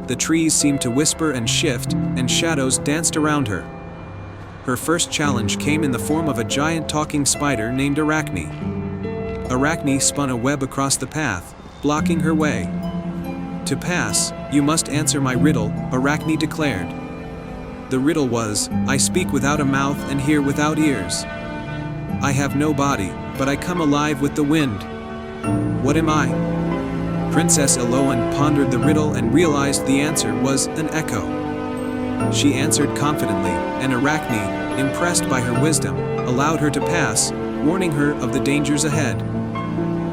The trees seemed to whisper and shift, and shadows danced around her. Her first challenge came in the form of a giant talking spider named Arachne. Arachne spun a web across the path, blocking her way. "To pass, you must answer my riddle," Arachne declared. The riddle was, "I speak without a mouth and hear without ears. I have no body, but I come alive with the wind. What am I?" Princess Aloan pondered the riddle and realized the answer was an echo. She answered confidently, and Arachne, impressed by her wisdom, allowed her to pass, warning her of the dangers ahead.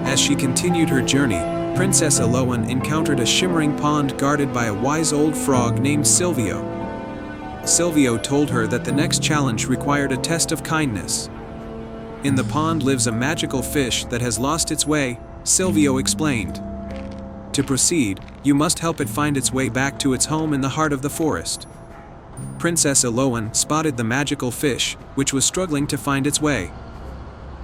As she continued her journey, Princess Aloan encountered a shimmering pond guarded by a wise old frog named Silvio. Silvio told her that the next challenge required a test of kindness. "In the pond lives a magical fish that has lost its way," Silvio explained. "To proceed, you must help it find its way back to its home in the heart of the forest." Princess Aloan spotted the magical fish, which was struggling to find its way.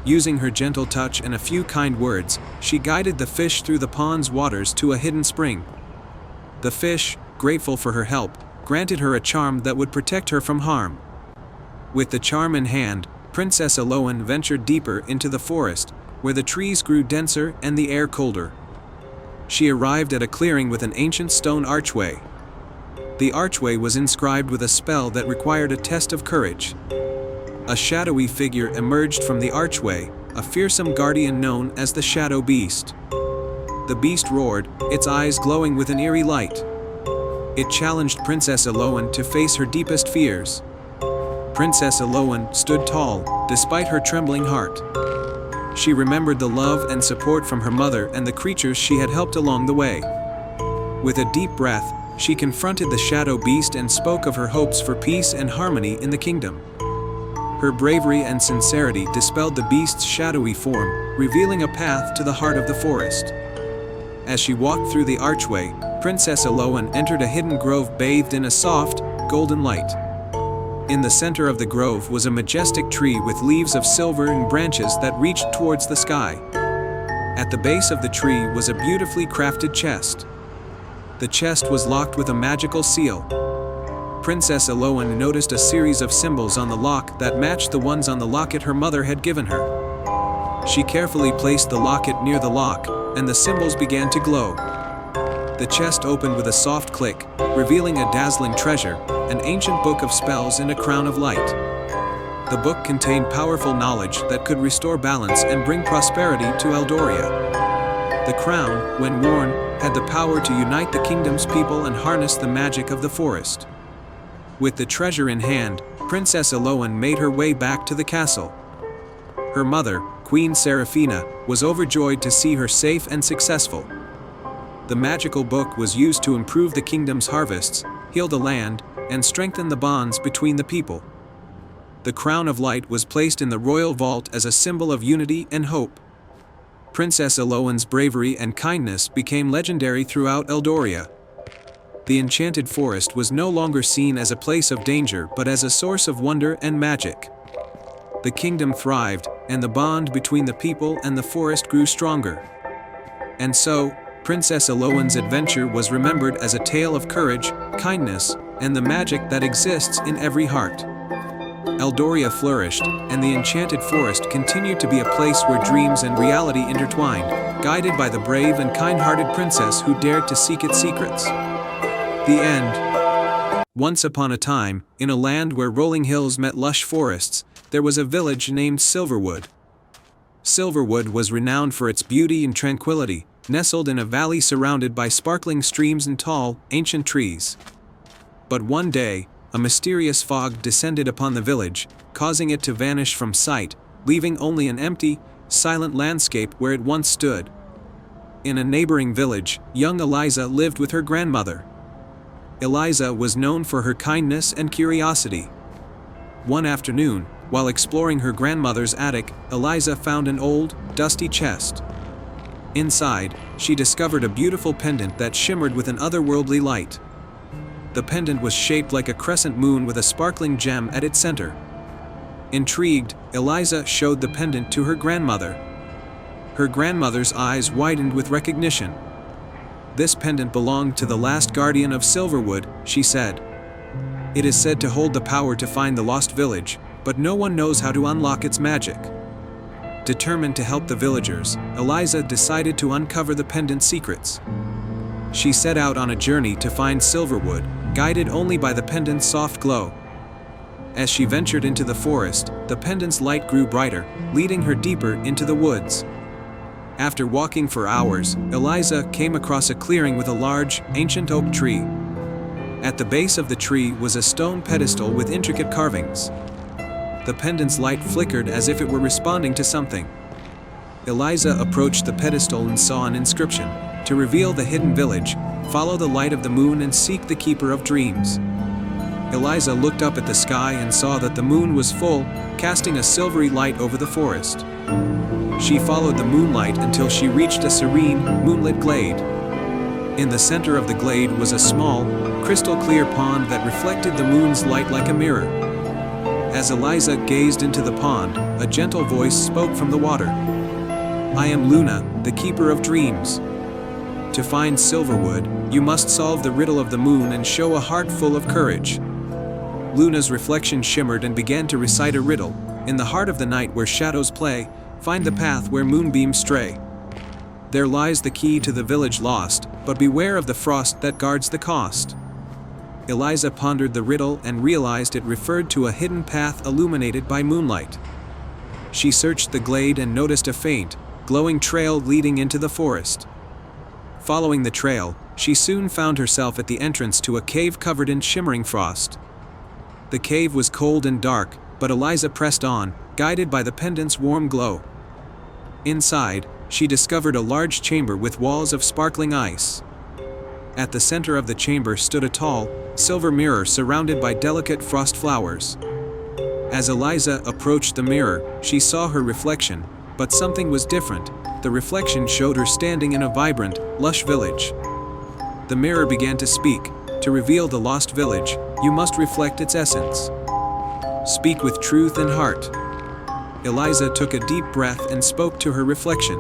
Using her gentle touch and a few kind words, she guided the fish through the pond's waters to a hidden spring. The fish, grateful for her help, granted her a charm that would protect her from harm. With the charm in hand, Princess Aloan ventured deeper into the forest, where the trees grew denser and the air colder. She arrived at a clearing with an ancient stone archway. The archway was inscribed with a spell that required a test of courage. A shadowy figure emerged from the archway, a fearsome guardian known as the Shadow Beast. The beast roared, its eyes glowing with an eerie light. It challenged Princess Aloan to face her deepest fears. Princess Aloan stood tall, despite her trembling heart. She remembered the love and support from her mother and the creatures she had helped along the way. With a deep breath, she confronted the Shadow Beast and spoke of her hopes for peace and harmony in the kingdom. Her bravery and sincerity dispelled the beast's shadowy form, revealing a path to the heart of the forest. As she walked through the archway, Princess Aloan entered a hidden grove bathed in a soft, golden light. In the center of the grove was a majestic tree with leaves of silver and branches that reached towards the sky. At the base of the tree was a beautifully crafted chest. The chest was locked with a magical seal. Princess Aloan noticed a series of symbols on the lock that matched the ones on the locket her mother had given her. She carefully placed the locket near the lock, and the symbols began to glow. The chest opened with a soft click, revealing a dazzling treasure, an ancient book of spells and a crown of light. The book contained powerful knowledge that could restore balance and bring prosperity to Eldoria. The crown, when worn, had the power to unite the kingdom's people and harness the magic of the forest. With the treasure in hand, Princess Aloan made her way back to the castle. Her mother, Queen Seraphina, was overjoyed to see her safe and successful. The magical book was used to improve the kingdom's harvests, heal the land, and strengthen the bonds between the people. The crown of light was placed in the royal vault as a symbol of unity and hope. Princess Aloan's bravery and kindness became legendary throughout Eldoria. The enchanted forest was no longer seen as a place of danger but as a source of wonder and magic. The kingdom thrived, and the bond between the people and the forest grew stronger. And so, Princess Aloan's adventure was remembered as a tale of courage, kindness, and the magic that exists in every heart. Eldoria flourished, and the enchanted forest continued to be a place where dreams and reality intertwined, guided by the brave and kind-hearted princess who dared to seek its secrets. The end. Once upon a time, in a land where rolling hills met lush forests, there was a village named Silverwood. Silverwood was renowned for its beauty and tranquility, nestled in a valley surrounded by sparkling streams and tall, ancient trees. But one day, a mysterious fog descended upon the village, causing it to vanish from sight, leaving only an empty, silent landscape where it once stood. In a neighboring village, young Eliza lived with her grandmother. Eliza was known for her kindness and curiosity. One afternoon, while exploring her grandmother's attic, Eliza found an old, dusty chest. Inside, she discovered a beautiful pendant that shimmered with an otherworldly light. The pendant was shaped like a crescent moon with a sparkling gem at its center. Intrigued, Eliza showed the pendant to her grandmother. Her grandmother's eyes widened with recognition. "This pendant belonged to the last guardian of Silverwood," she said. "It is said to hold the power to find the lost village, but no one knows how to unlock its magic." Determined to help the villagers, Eliza decided to uncover the pendant's secrets. She set out on a journey to find Silverwood, guided only by the pendant's soft glow. As she ventured into the forest, the pendant's light grew brighter, leading her deeper into the woods. After walking for hours, Eliza came across a clearing with a large, ancient oak tree. At the base of the tree was a stone pedestal with intricate carvings. The pendant's light flickered as if it were responding to something. Eliza approached the pedestal and saw an inscription: "To reveal the hidden village, follow the light of the moon and seek the keeper of dreams." Eliza looked up at the sky and saw that the moon was full, casting a silvery light over the forest. She followed the moonlight until she reached a serene, moonlit glade. In the center of the glade was a small, crystal-clear pond that reflected the moon's light like a mirror. As Eliza gazed into the pond, a gentle voice spoke from the water. "I am Luna, the keeper of dreams. To find Silverwood, you must solve the riddle of the moon and show a heart full of courage." Luna's reflection shimmered and began to recite a riddle: "In the heart of the night where shadows play, find the path where moonbeams stray. There lies the key to the village lost, but beware of the frost that guards the cost." Eliza pondered the riddle and realized it referred to a hidden path illuminated by moonlight. She searched the glade and noticed a faint, glowing trail leading into the forest. Following the trail, she soon found herself at the entrance to a cave covered in shimmering frost. The cave was cold and dark, but Eliza pressed on, guided by the pendant's warm glow. Inside, she discovered a large chamber with walls of sparkling ice. At the center of the chamber stood a tall, silver mirror surrounded by delicate frost flowers. As Eliza approached the mirror, she saw her reflection, but something was different. The reflection showed her standing in a vibrant, lush village. The mirror began to speak. "To reveal the lost village, you must reflect its essence. Speak with truth and heart." Eliza took a deep breath and spoke to her reflection.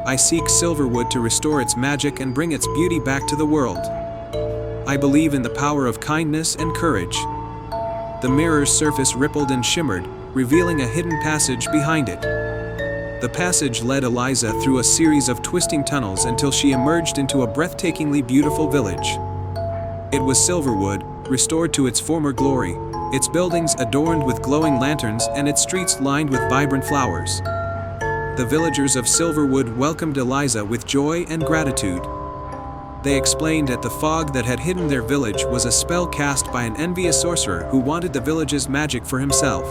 "I seek Silverwood to restore its magic and bring its beauty back to the world. I believe in the power of kindness and courage." The mirror's surface rippled and shimmered, revealing a hidden passage behind it. The passage led Eliza through a series of twisting tunnels until she emerged into a breathtakingly beautiful village. It was Silverwood, restored to its former glory, its buildings adorned with glowing lanterns and its streets lined with vibrant flowers. The villagers of Silverwood welcomed Eliza with joy and gratitude. They explained that the fog that had hidden their village was a spell cast by an envious sorcerer who wanted the village's magic for himself.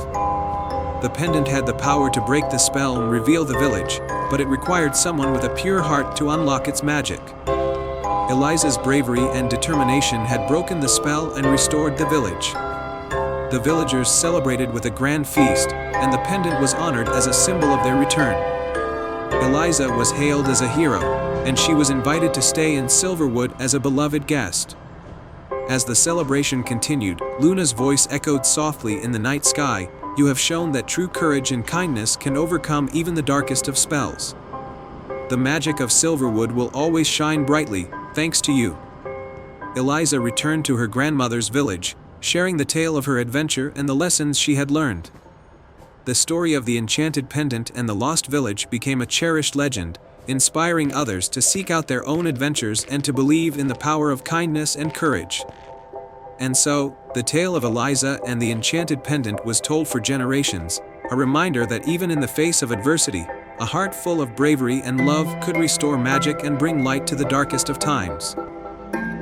The pendant had the power to break the spell and reveal the village, but it required someone with a pure heart to unlock its magic. Eliza's bravery and determination had broken the spell and restored the village. The villagers celebrated with a grand feast, and the pendant was honored as a symbol of their return. Eliza was hailed as a hero, and she was invited to stay in Silverwood as a beloved guest. As the celebration continued, Luna's voice echoed softly in the night sky: "You have shown that true courage and kindness can overcome even the darkest of spells. The magic of Silverwood will always shine brightly, thanks to you." Eliza returned to her grandmother's village, sharing the tale of her adventure and the lessons she had learned. The story of the enchanted pendant and the lost village became a cherished legend, inspiring others to seek out their own adventures and to believe in the power of kindness and courage. And so, the tale of Eliza and the enchanted pendant was told for generations, a reminder that even in the face of adversity, a heart full of bravery and love could restore magic and bring light to the darkest of times.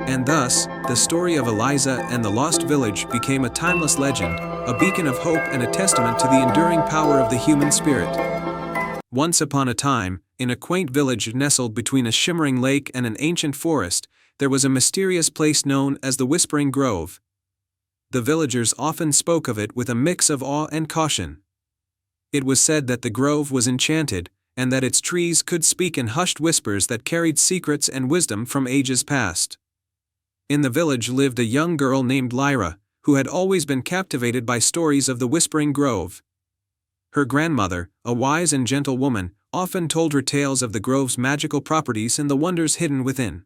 And thus, the story of Eliza and the lost village became a timeless legend, a beacon of hope and a testament to the enduring power of the human spirit. Once upon a time, in a quaint village nestled between a shimmering lake and an ancient forest, there was a mysterious place known as the Whispering Grove. The villagers often spoke of it with a mix of awe and caution. It was said that the grove was enchanted, and that its trees could speak in hushed whispers that carried secrets and wisdom from ages past. In the village lived a young girl named Lyra, who had always been captivated by stories of the Whispering Grove. Her grandmother, a wise and gentle woman, often told her tales of the grove's magical properties and the wonders hidden within.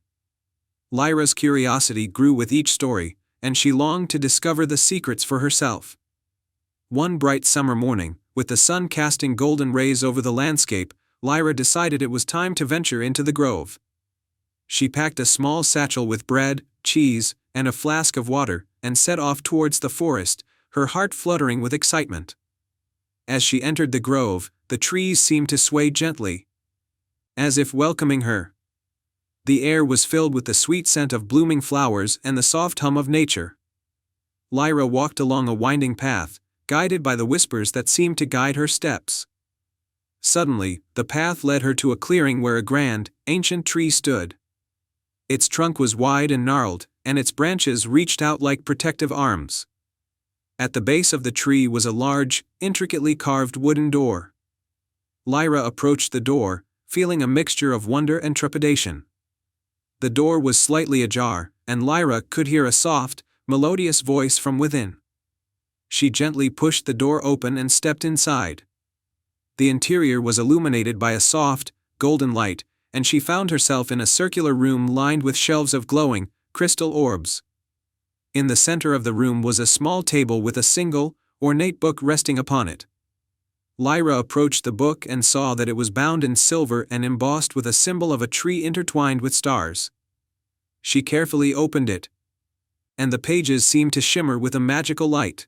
Lyra's curiosity grew with each story, and she longed to discover the secrets for herself. One bright summer morning, with the sun casting golden rays over the landscape, Lyra decided it was time to venture into the grove. She packed a small satchel with bread, cheese, and a flask of water, and set off towards the forest, her heart fluttering with excitement. As she entered the grove, the trees seemed to sway gently, as if welcoming her. The air was filled with the sweet scent of blooming flowers and the soft hum of nature. Lyra walked along a winding path, guided by the whispers that seemed to guide her steps. Suddenly, the path led her to a clearing where a grand, ancient tree stood. Its trunk was wide and gnarled, and its branches reached out like protective arms. At the base of the tree was a large, intricately carved wooden door. Lyra approached the door, feeling a mixture of wonder and trepidation. The door was slightly ajar, and Lyra could hear a soft, melodious voice from within. She gently pushed the door open and stepped inside. The interior was illuminated by a soft, golden light, and she found herself in a circular room lined with shelves of glowing, crystal orbs. In the center of the room was a small table with a single, ornate book resting upon it. Lyra approached the book and saw that it was bound in silver and embossed with a symbol of a tree intertwined with stars. She carefully opened it, and the pages seemed to shimmer with a magical light.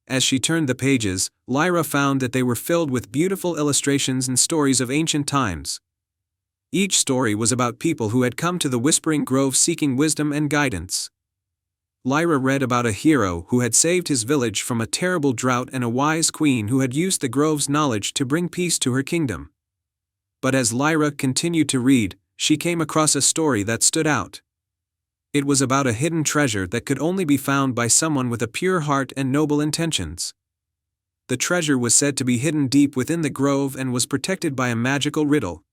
As she turned the pages, Lyra found that they were filled with beautiful illustrations and stories of ancient times. Each story was about people who had come to the Whispering Grove seeking wisdom and guidance. Lyra read about a hero who had saved his village from a terrible drought and a wise queen who had used the grove's knowledge to bring peace to her kingdom. But as Lyra continued to read, she came across a story that stood out. It was about a hidden treasure that could only be found by someone with a pure heart and noble intentions. The treasure was said to be hidden deep within the grove and was protected by a magical riddle.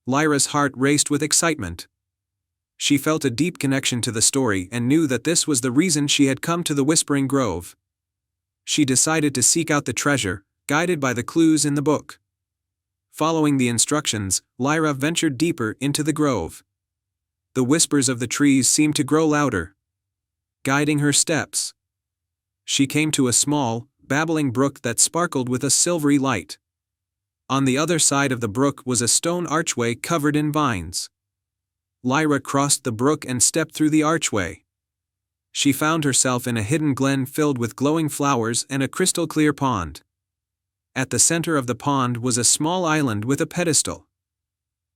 Lyra's heart raced with excitement. She felt a deep connection to the story and knew that this was the reason she had come to the Whispering Grove. She decided to seek out the treasure, guided by the clues in the book. Following the instructions, Lyra ventured deeper into the grove. The whispers of the trees seemed to grow louder, guiding her steps. She came to a small, babbling brook that sparkled with a silvery light. On the other side of the brook was a stone archway covered in vines. Lyra crossed the brook and stepped through the archway. She found herself in a hidden glen filled with glowing flowers and a crystal-clear pond. At the center of the pond was a small island with a pedestal.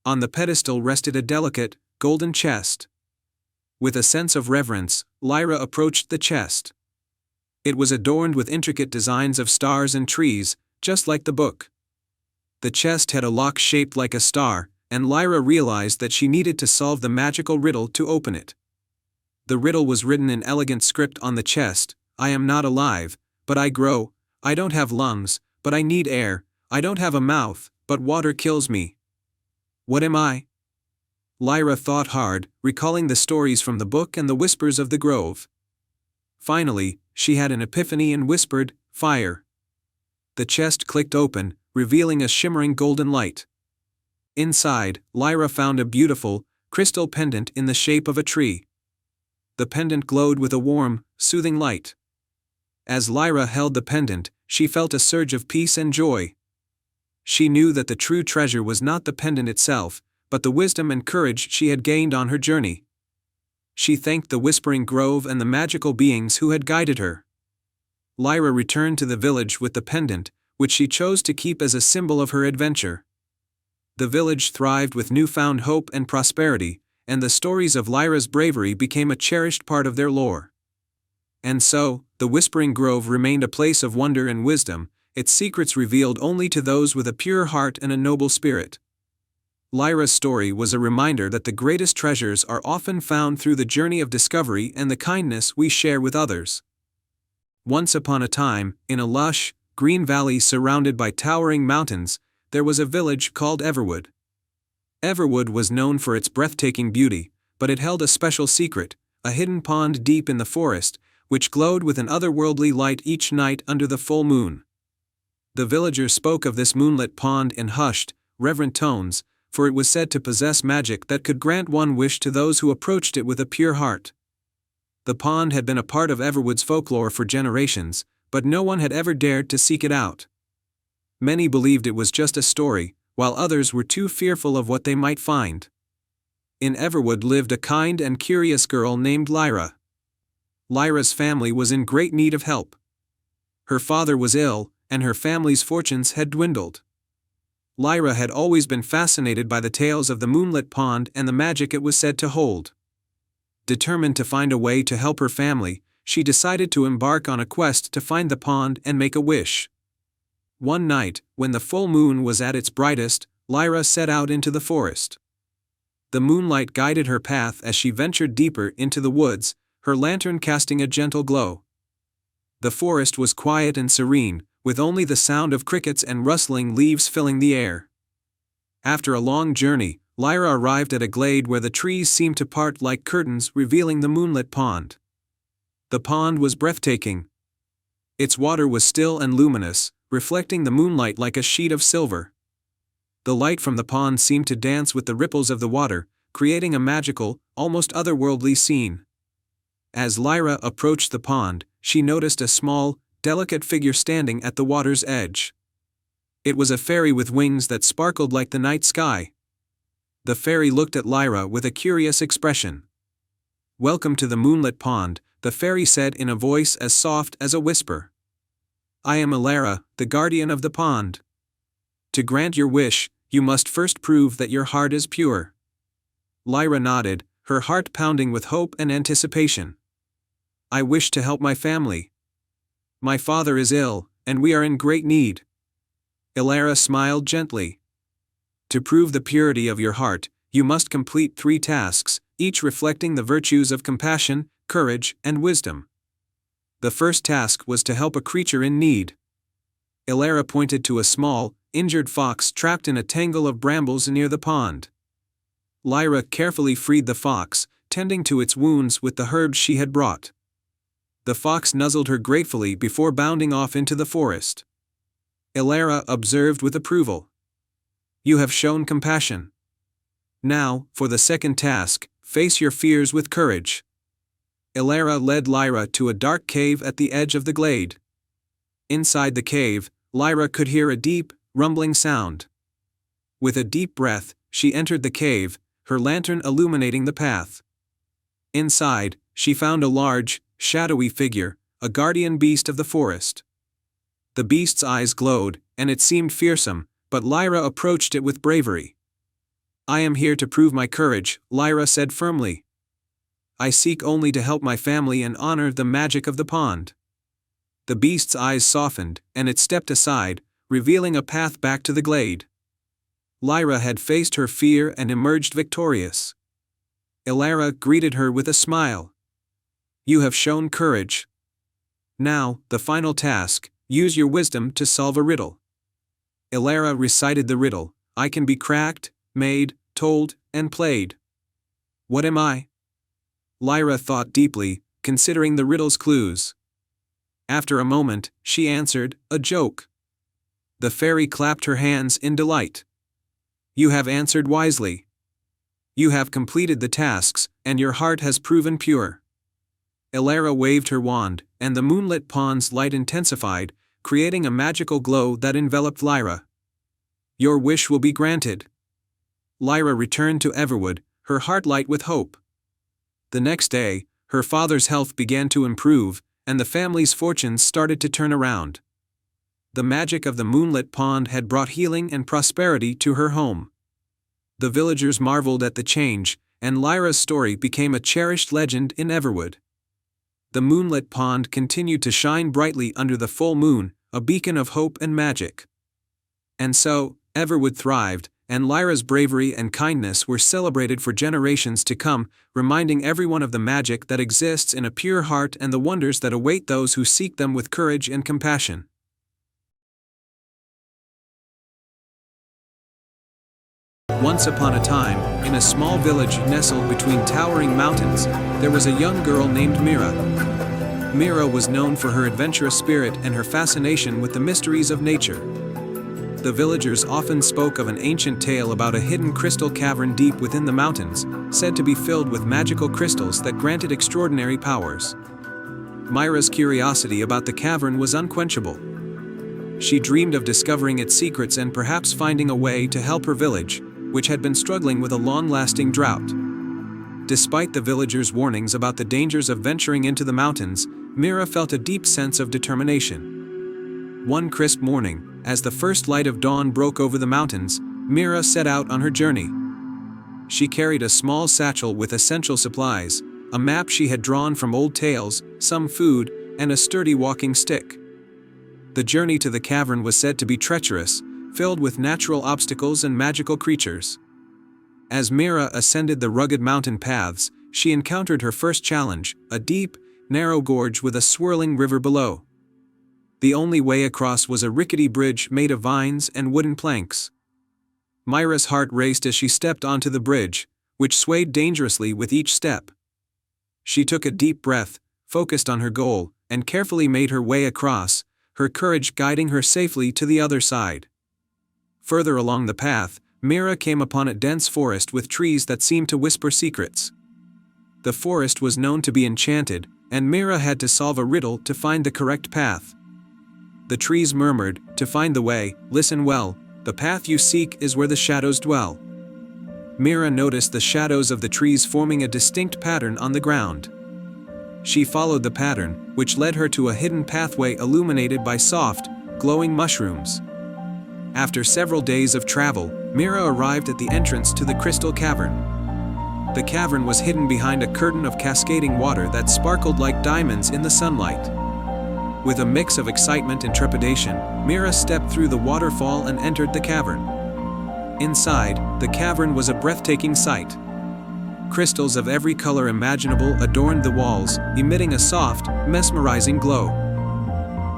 On the pedestal rested a delicate, golden chest. With a sense of reverence, Lyra approached the chest. It was adorned with intricate designs of stars and trees, just like the book. The chest had a lock shaped like a star, and Lyra realized that she needed to solve the magical riddle to open it. The riddle was written in elegant script on the chest: "I am not alive, but I grow. I don't have lungs, but I need air. I don't have a mouth, but water kills me. What am I?" Lyra thought hard, recalling the stories from the book and the whispers of the grove. Finally, she had an epiphany and whispered, "Fire." The chest clicked open, revealing a shimmering golden light. Inside, Lyra found a beautiful, crystal pendant in the shape of a tree. The pendant glowed with a warm, soothing light. As Lyra held the pendant, she felt a surge of peace and joy. She knew that the true treasure was not the pendant itself, but the wisdom and courage she had gained on her journey. She thanked the Whispering Grove and the magical beings who had guided her. Lyra returned to the village with the pendant, which she chose to keep as a symbol of her adventure. The village thrived with newfound hope and prosperity, and the stories of Lyra's bravery became a cherished part of their lore. And so, the Whispering Grove remained a place of wonder and wisdom, its secrets revealed only to those with a pure heart and a noble spirit. Lyra's story was a reminder that the greatest treasures are often found through the journey of discovery and the kindness we share with others. Once upon a time, in a lush, green valley surrounded by towering mountains, there was a village called Everwood. Everwood was known for its breathtaking beauty, but it held a special secret, a hidden pond deep in the forest, which glowed with an otherworldly light each night under the full moon. The villagers spoke of this moonlit pond in hushed, reverent tones, for it was said to possess magic that could grant one wish to those who approached it with a pure heart. The pond had been a part of Everwood's folklore for generations, but no one had ever dared to seek it out. Many believed it was just a story, while others were too fearful of what they might find. In Everwood lived a kind and curious girl named Lyra. Lyra's family was in great need of help. Her father was ill, and her family's fortunes had dwindled. Lyra had always been fascinated by the tales of the moonlit pond and the magic it was said to hold. Determined to find a way to help her family, she decided to embark on a quest to find the pond and make a wish. One night, when the full moon was at its brightest, Lyra set out into the forest. The moonlight guided her path as she ventured deeper into the woods, her lantern casting a gentle glow. The forest was quiet and serene, with only the sound of crickets and rustling leaves filling the air. After a long journey, Lyra arrived at a glade where the trees seemed to part like curtains revealing the moonlit pond. The pond was breathtaking. Its water was still and luminous, reflecting the moonlight like a sheet of silver. The light from the pond seemed to dance with the ripples of the water, creating a magical, almost otherworldly scene. As Lyra approached the pond, she noticed a small, delicate figure standing at the water's edge. It was a fairy with wings that sparkled like the night sky. The fairy looked at Lyra with a curious expression. "Welcome to the moonlit pond," the fairy said in a voice as soft as a whisper. "I am Elara, the guardian of the pond. To grant your wish, you must first prove that your heart is pure." Lyra nodded, her heart pounding with hope and anticipation. "I wish to help my family. My father is ill, and we are in great need." Elara smiled gently. "To prove the purity of your heart, you must complete 3 tasks, each reflecting the virtues of compassion, courage, and wisdom." The first task was to help a creature in need. Elara pointed to a small, injured fox trapped in a tangle of brambles near the pond. Lyra carefully freed the fox, tending to its wounds with the herbs she had brought. The fox nuzzled her gratefully before bounding off into the forest. Elara observed with approval. "You have shown compassion. Now, for the second task, face your fears with courage." Elara led Lyra to a dark cave at the edge of the glade. Inside the cave, Lyra could hear a deep, rumbling sound. With a deep breath, she entered the cave, her lantern illuminating the path. Inside, she found a large, shadowy figure, a guardian beast of the forest. The beast's eyes glowed, and it seemed fearsome, but Lyra approached it with bravery. "I am here to prove my courage," Lyra said firmly. "I seek only to help my family and honor the magic of the pond." The beast's eyes softened, and it stepped aside, revealing a path back to the glade. Lyra had faced her fear and emerged victorious. Elara greeted her with a smile. "You have shown courage. Now, the final task, use your wisdom to solve a riddle." Elara recited the riddle, "I can be cracked, made, told, and played. What am I?" Lyra thought deeply, considering the riddle's clues. After a moment, she answered, "A joke." The fairy clapped her hands in delight. "You have answered wisely. You have completed the tasks, and your heart has proven pure." Elara waved her wand, and the moonlit pond's light intensified, creating a magical glow that enveloped Lyra. "Your wish will be granted." Lyra returned to Everwood, her heart light with hope. The next day, her father's health began to improve, and the family's fortunes started to turn around. The magic of the moonlit pond had brought healing and prosperity to her home. The villagers marveled at the change, and Lyra's story became a cherished legend in Everwood. The moonlit pond continued to shine brightly under the full moon, a beacon of hope and magic. And so, Everwood thrived, and Lyra's bravery and kindness were celebrated for generations to come, reminding everyone of the magic that exists in a pure heart and the wonders that await those who seek them with courage and compassion. Once upon a time, in a small village nestled between towering mountains, there was a young girl named Mira. Mira was known for her adventurous spirit and her fascination with the mysteries of nature. The villagers often spoke of an ancient tale about a hidden crystal cavern deep within the mountains, said to be filled with magical crystals that granted extraordinary powers. Mira's curiosity about the cavern was unquenchable. She dreamed of discovering its secrets and perhaps finding a way to help her village, which had been struggling with a long-lasting drought. Despite the villagers' warnings about the dangers of venturing into the mountains, Mira felt a deep sense of determination. One crisp morning, as the first light of dawn broke over the mountains, Mira set out on her journey. She carried a small satchel with essential supplies, a map she had drawn from old tales, some food, and a sturdy walking stick. The journey to the cavern was said to be treacherous, filled with natural obstacles and magical creatures. As Mira ascended the rugged mountain paths, she encountered her first challenge, a deep, narrow gorge with a swirling river below. The only way across was a rickety bridge made of vines and wooden planks. Mira's heart raced as she stepped onto the bridge, which swayed dangerously with each step. She took a deep breath, focused on her goal, and carefully made her way across, her courage guiding her safely to the other side. Further along the path, Mira came upon a dense forest with trees that seemed to whisper secrets. The forest was known to be enchanted, and Mira had to solve a riddle to find the correct path. The trees murmured, "To find the way, listen well, the path you seek is where the shadows dwell." Mira noticed the shadows of the trees forming a distinct pattern on the ground. She followed the pattern, which led her to a hidden pathway illuminated by soft, glowing mushrooms. After several days of travel, Mira arrived at the entrance to the crystal cavern. The cavern was hidden behind a curtain of cascading water that sparkled like diamonds in the sunlight. With a mix of excitement and trepidation, Mira stepped through the waterfall and entered the cavern. Inside, the cavern was a breathtaking sight. Crystals of every color imaginable adorned the walls, emitting a soft, mesmerizing glow.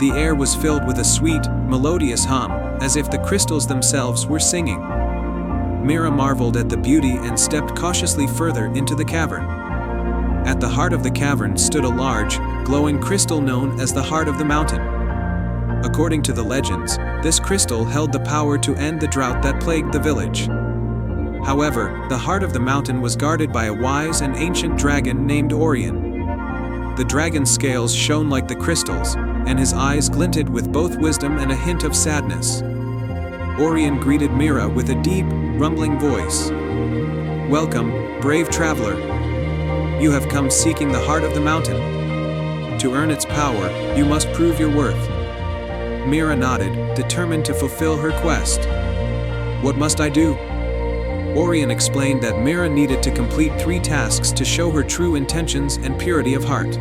The air was filled with a sweet, melodious hum, as if the crystals themselves were singing. Mira marveled at the beauty and stepped cautiously further into the cavern. At the heart of the cavern stood a large, glowing crystal known as the Heart of the Mountain. According to the legends, this crystal held the power to end the drought that plagued the village. However, the Heart of the Mountain was guarded by a wise and ancient dragon named Orion. The dragon's scales shone like the crystals, and his eyes glinted with both wisdom and a hint of sadness. Orion greeted Mira with a deep, rumbling voice. "Welcome, brave traveler. You have come seeking the heart of the mountain. To earn its power, you must prove your worth." Mira nodded, determined to fulfill her quest. "What must I do?" Orion explained that Mira needed to complete 3 tasks to show her true intentions and purity of heart.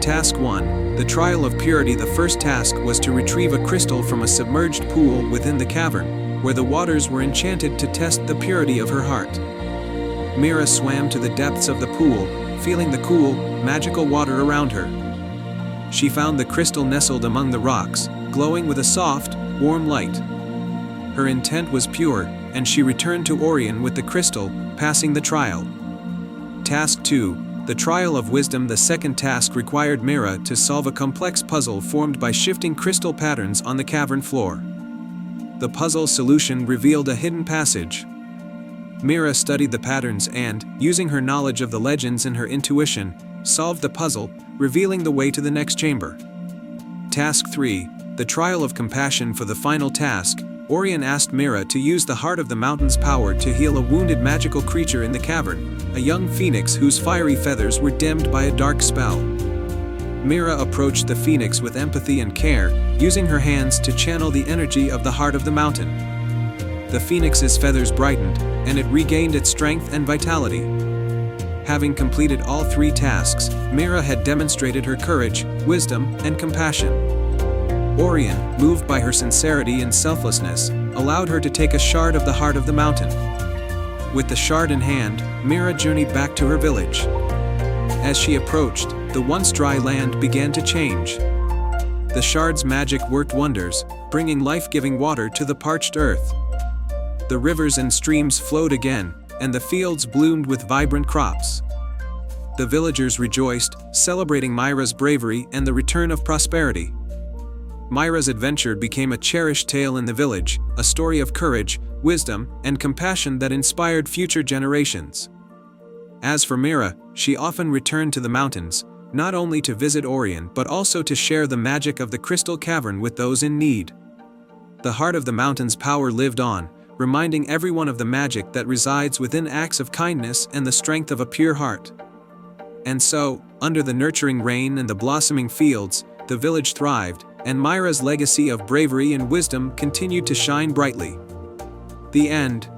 Task 1, the Trial of Purity. The first task was to retrieve a crystal from a submerged pool within the cavern, where the waters were enchanted to test the purity of her heart. Mira swam to the depths of the pool, feeling the cool, magical water around her. She found the crystal nestled among the rocks, glowing with a soft, warm light. Her intent was pure, and she returned to Orion with the crystal, passing the trial. Task 2, the Trial of Wisdom. The second task required Mira to solve a complex puzzle formed by shifting crystal patterns on the cavern floor. The puzzle solution revealed a hidden passage. Mira studied the patterns and, using her knowledge of the legends and her intuition, solved the puzzle, revealing the way to the next chamber. Task 3, the Trial of Compassion. For the final task, Orion asked Mira to use the Heart of the Mountain's power to heal a wounded magical creature in the cavern, a young phoenix whose fiery feathers were dimmed by a dark spell. Mira approached the phoenix with empathy and care, using her hands to channel the energy of the Heart of the Mountain. The phoenix's feathers brightened, and it regained its strength and vitality. Having completed all 3 tasks, Mira had demonstrated her courage, wisdom, and compassion. Orion, moved by her sincerity and selflessness, allowed her to take a shard of the heart of the mountain. With the shard in hand, Mira journeyed back to her village. As she approached, the once dry land began to change. The shard's magic worked wonders, bringing life-giving water to the parched earth. The rivers and streams flowed again, and the fields bloomed with vibrant crops. The villagers rejoiced, celebrating Mira's bravery and the return of prosperity. Mira's adventure became a cherished tale in the village, a story of courage, wisdom, and compassion that inspired future generations. As for Mira, she often returned to the mountains, not only to visit Orion but also to share the magic of the Crystal Cavern with those in need. The heart of the mountain's power lived on, reminding everyone of the magic that resides within acts of kindness and the strength of a pure heart. And so, under the nurturing rain and the blossoming fields, the village thrived, and Mira's legacy of bravery and wisdom continued to shine brightly. The end.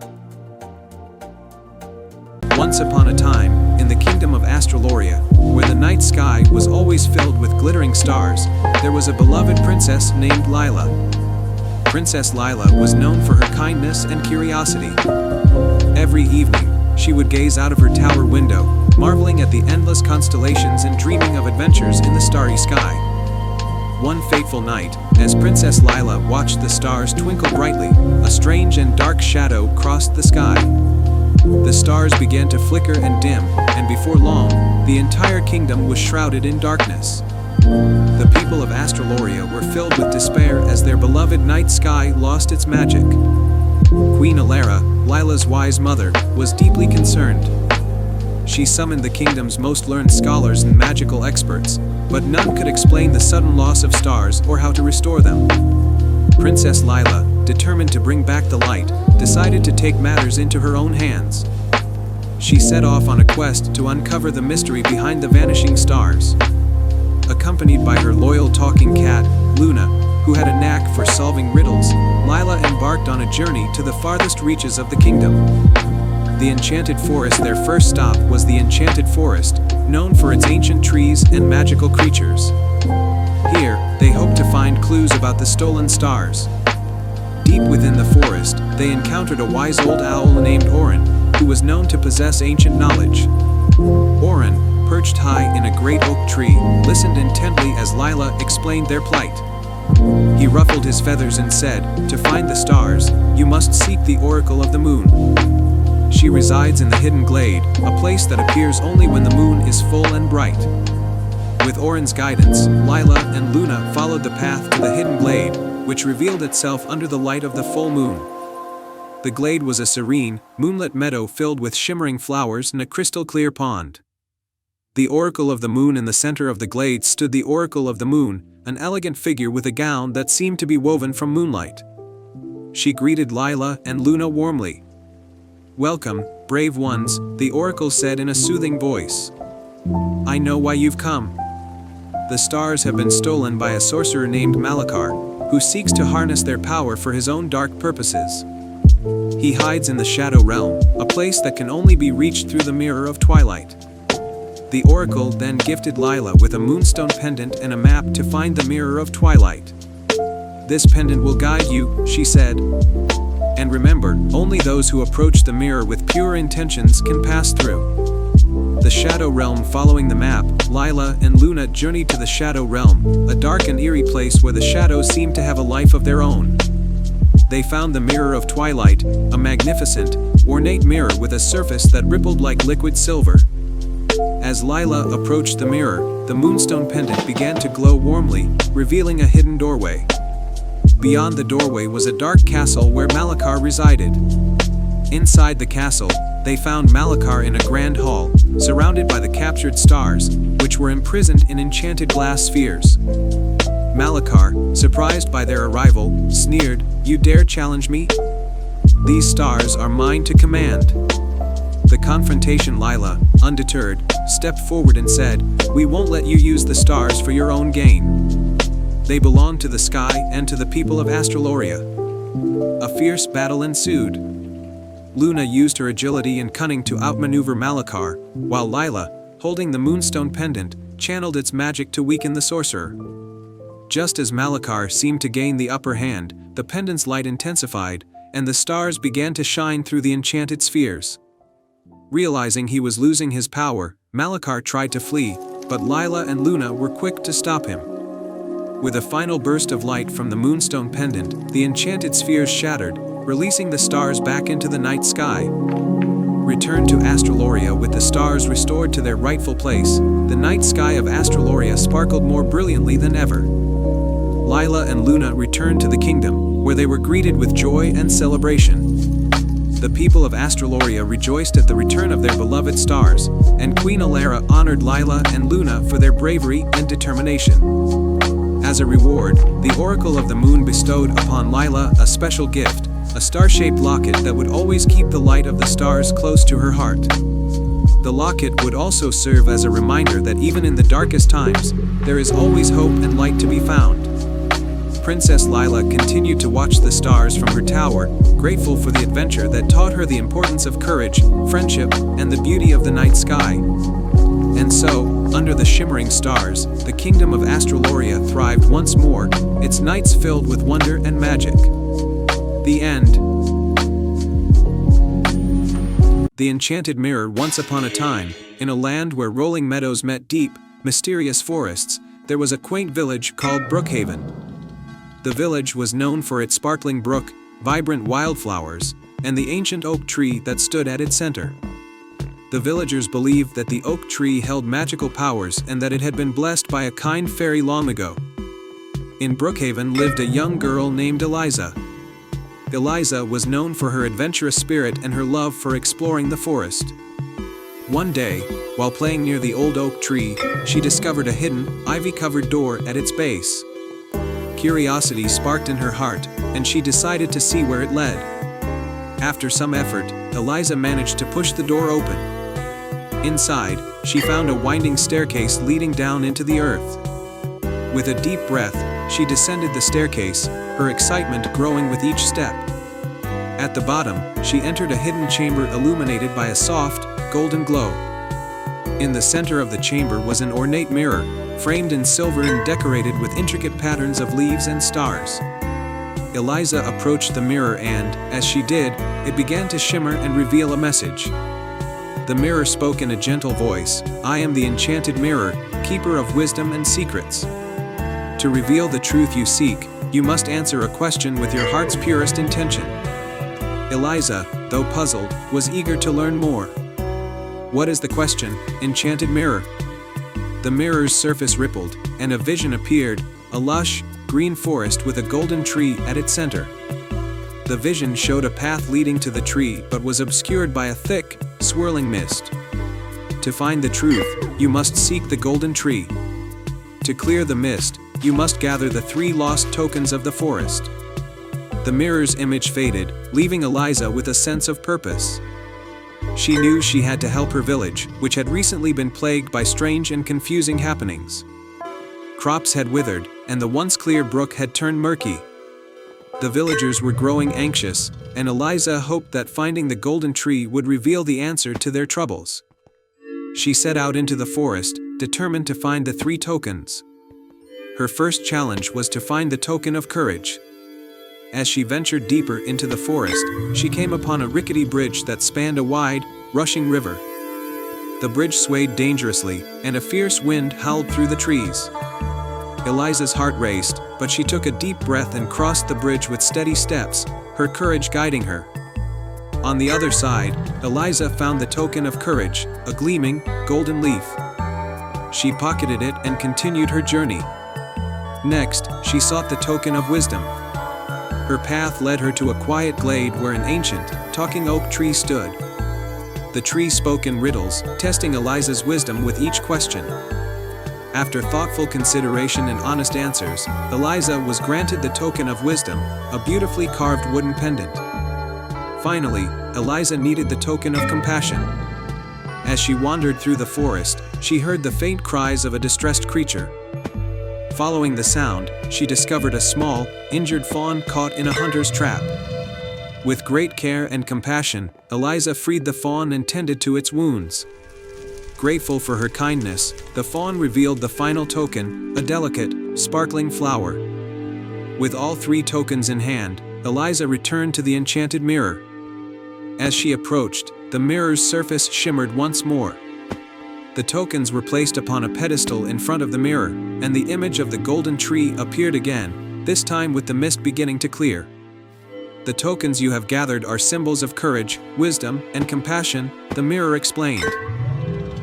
Once upon a time, in the kingdom of Astroloria, where the night sky was always filled with glittering stars, there was a beloved princess named Lila. Princess Lila was known for her kindness and curiosity. Every evening, she would gaze out of her tower window, marveling at the endless constellations and dreaming of adventures in the starry sky. One fateful night, as Princess Lila watched the stars twinkle brightly, a strange and dark shadow crossed the sky. The stars began to flicker and dim, and before long, the entire kingdom was shrouded in darkness. The people of Astroloria were filled with despair as their beloved night sky lost its magic. Queen Alara, Lila's wise mother, was deeply concerned. She summoned the kingdom's most learned scholars and magical experts, but none could explain the sudden loss of stars or how to restore them. Princess Lila, determined to bring back the light, decided to take matters into her own hands. She set off on a quest to uncover the mystery behind the vanishing stars. Accompanied by her loyal talking cat, Luna, who had a knack for solving riddles, Lila embarked on a journey to the farthest reaches of the kingdom. The Enchanted Forest. Their first stop was the Enchanted Forest, known for its ancient trees and magical creatures. Here, they hoped to find clues about the stolen stars. Deep within the forest, they encountered a wise old owl named Orin, who was known to possess ancient knowledge. Orin, perched high in a great oak tree, listened intently as Lila explained their plight. He ruffled his feathers and said, "To find the stars, you must seek the Oracle of the Moon. She resides in the hidden glade, a place that appears only when the moon is full and bright." With Orin's guidance, Lila and Luna followed the path to the hidden glade, which revealed itself under the light of the full moon. The glade was a serene, moonlit meadow filled with shimmering flowers and a crystal-clear pond. The Oracle of the Moon. In the center of the glade stood the Oracle of the Moon, an elegant figure with a gown that seemed to be woven from moonlight. She greeted Lila and Luna warmly. "Welcome, brave ones," the Oracle said in a soothing voice. "I know why you've come. The stars have been stolen by a sorcerer named Malakar, who seeks to harness their power for his own dark purposes. He hides in the Shadow Realm, a place that can only be reached through the Mirror of Twilight." The Oracle then gifted Lila with a moonstone pendant and a map to find the Mirror of Twilight. "This pendant will guide you," she said. "And remember, only those who approach the mirror with pure intentions can pass through." The Shadow Realm. Following the map, Lila and Luna journeyed to the Shadow Realm, a dark and eerie place where the shadows seemed to have a life of their own. They found the Mirror of Twilight, a magnificent, ornate mirror with a surface that rippled like liquid silver. As Lila approached the mirror, the moonstone pendant began to glow warmly, revealing a hidden doorway. Beyond the doorway was a dark castle where Malakar resided. Inside the castle, they found Malakar in a grand hall, surrounded by the captured stars, which were imprisoned in enchanted glass spheres. Malakar, surprised by their arrival, sneered, "You dare challenge me? These stars are mine to command." The confrontation. Lila, undeterred, stepped forward and said, "We won't let you use the stars for your own gain. They belong to the sky and to the people of Astroloria." A fierce battle ensued. Luna used her agility and cunning to outmaneuver Malakar, while Lila, holding the moonstone pendant, channeled its magic to weaken the sorcerer. Just as Malachar seemed to gain the upper hand, the pendant's light intensified, and the stars began to shine through the enchanted spheres. Realizing he was losing his power, Malachar tried to flee, but Lila and Luna were quick to stop him. With a final burst of light from the moonstone pendant, the enchanted spheres shattered, releasing the stars back into the night sky. Returned to Astraloria with the stars restored to their rightful place, the night sky of Astraloria sparkled more brilliantly than ever. Lila and Luna returned to the kingdom, where they were greeted with joy and celebration. The people of Astraloria rejoiced at the return of their beloved stars, and Queen Alara honored Lila and Luna for their bravery and determination. As a reward, the Oracle of the Moon bestowed upon Lila a special gift, a star-shaped locket that would always keep the light of the stars close to her heart. The locket would also serve as a reminder that even in the darkest times, there is always hope and light to be found. Princess Lila continued to watch the stars from her tower, grateful for the adventure that taught her the importance of courage, friendship, and the beauty of the night sky. And so, under the shimmering stars, the kingdom of Astraloria thrived once more, its nights filled with wonder and magic. The end. The Enchanted Mirror. Once upon a time, in a land where rolling meadows met deep, mysterious forests, there was a quaint village called Brookhaven. The village was known for its sparkling brook, vibrant wildflowers, and the ancient oak tree that stood at its center. The villagers believed that the oak tree held magical powers and that it had been blessed by a kind fairy long ago. In Brookhaven lived a young girl named Eliza. Eliza was known for her adventurous spirit and her love for exploring the forest. One day, while playing near the old oak tree, she discovered a hidden, ivy-covered door at its base. Curiosity sparked in her heart, and she decided to see where it led. After some effort, Eliza managed to push the door open. Inside, she found a winding staircase leading down into the earth. With a deep breath, she descended the staircase, her excitement growing with each step. At the bottom, she entered a hidden chamber illuminated by a soft, golden glow. In the center of the chamber was an ornate mirror, framed in silver and decorated with intricate patterns of leaves and stars. Eliza approached the mirror and, as she did, it began to shimmer and reveal a message. The mirror spoke in a gentle voice, "I am the enchanted mirror, keeper of wisdom and secrets. To reveal the truth you seek, you must answer a question with your heart's purest intention." Eliza, though puzzled, was eager to learn more. "What is the question, enchanted mirror?" The mirror's surface rippled, and a vision appeared, a lush, green forest with a golden tree at its center. The vision showed a path leading to the tree but was obscured by a thick, swirling mist. To find the truth, you must seek the golden tree. To clear the mist, you must gather the 3 lost tokens of the forest. The mirror's image faded, leaving Eliza with a sense of purpose. She knew she had to help her village, which had recently been plagued by strange and confusing happenings. Crops had withered, and the once clear brook had turned murky. The villagers were growing anxious, and Eliza hoped that finding the golden tree would reveal the answer to their troubles. She set out into the forest, determined to find the 3 tokens. Her first challenge was to find the token of courage. As she ventured deeper into the forest, she came upon a rickety bridge that spanned a wide, rushing river. The bridge swayed dangerously, and a fierce wind howled through the trees. Eliza's heart raced, but she took a deep breath and crossed the bridge with steady steps, her courage guiding her. On the other side, Eliza found the token of courage, a gleaming, golden leaf. She pocketed it and continued her journey. Next, she sought the token of wisdom. Her path led her to a quiet glade where an ancient, talking oak tree stood. The tree spoke in riddles, testing Eliza's wisdom with each question. After thoughtful consideration and honest answers, Eliza was granted the token of wisdom, a beautifully carved wooden pendant. Finally, Eliza needed the token of compassion. As she wandered through the forest, she heard the faint cries of a distressed creature. Following the sound, she discovered a small, injured fawn caught in a hunter's trap. With great care and compassion, Eliza freed the fawn and tended to its wounds. Grateful for her kindness, the fawn revealed the final token, a delicate, sparkling flower. With all three tokens in hand, Eliza returned to the enchanted mirror. As she approached, the mirror's surface shimmered once more. The tokens were placed upon a pedestal in front of the mirror, and the image of the golden tree appeared again, this time with the mist beginning to clear. The tokens you have gathered are symbols of courage, wisdom, and compassion, the mirror explained.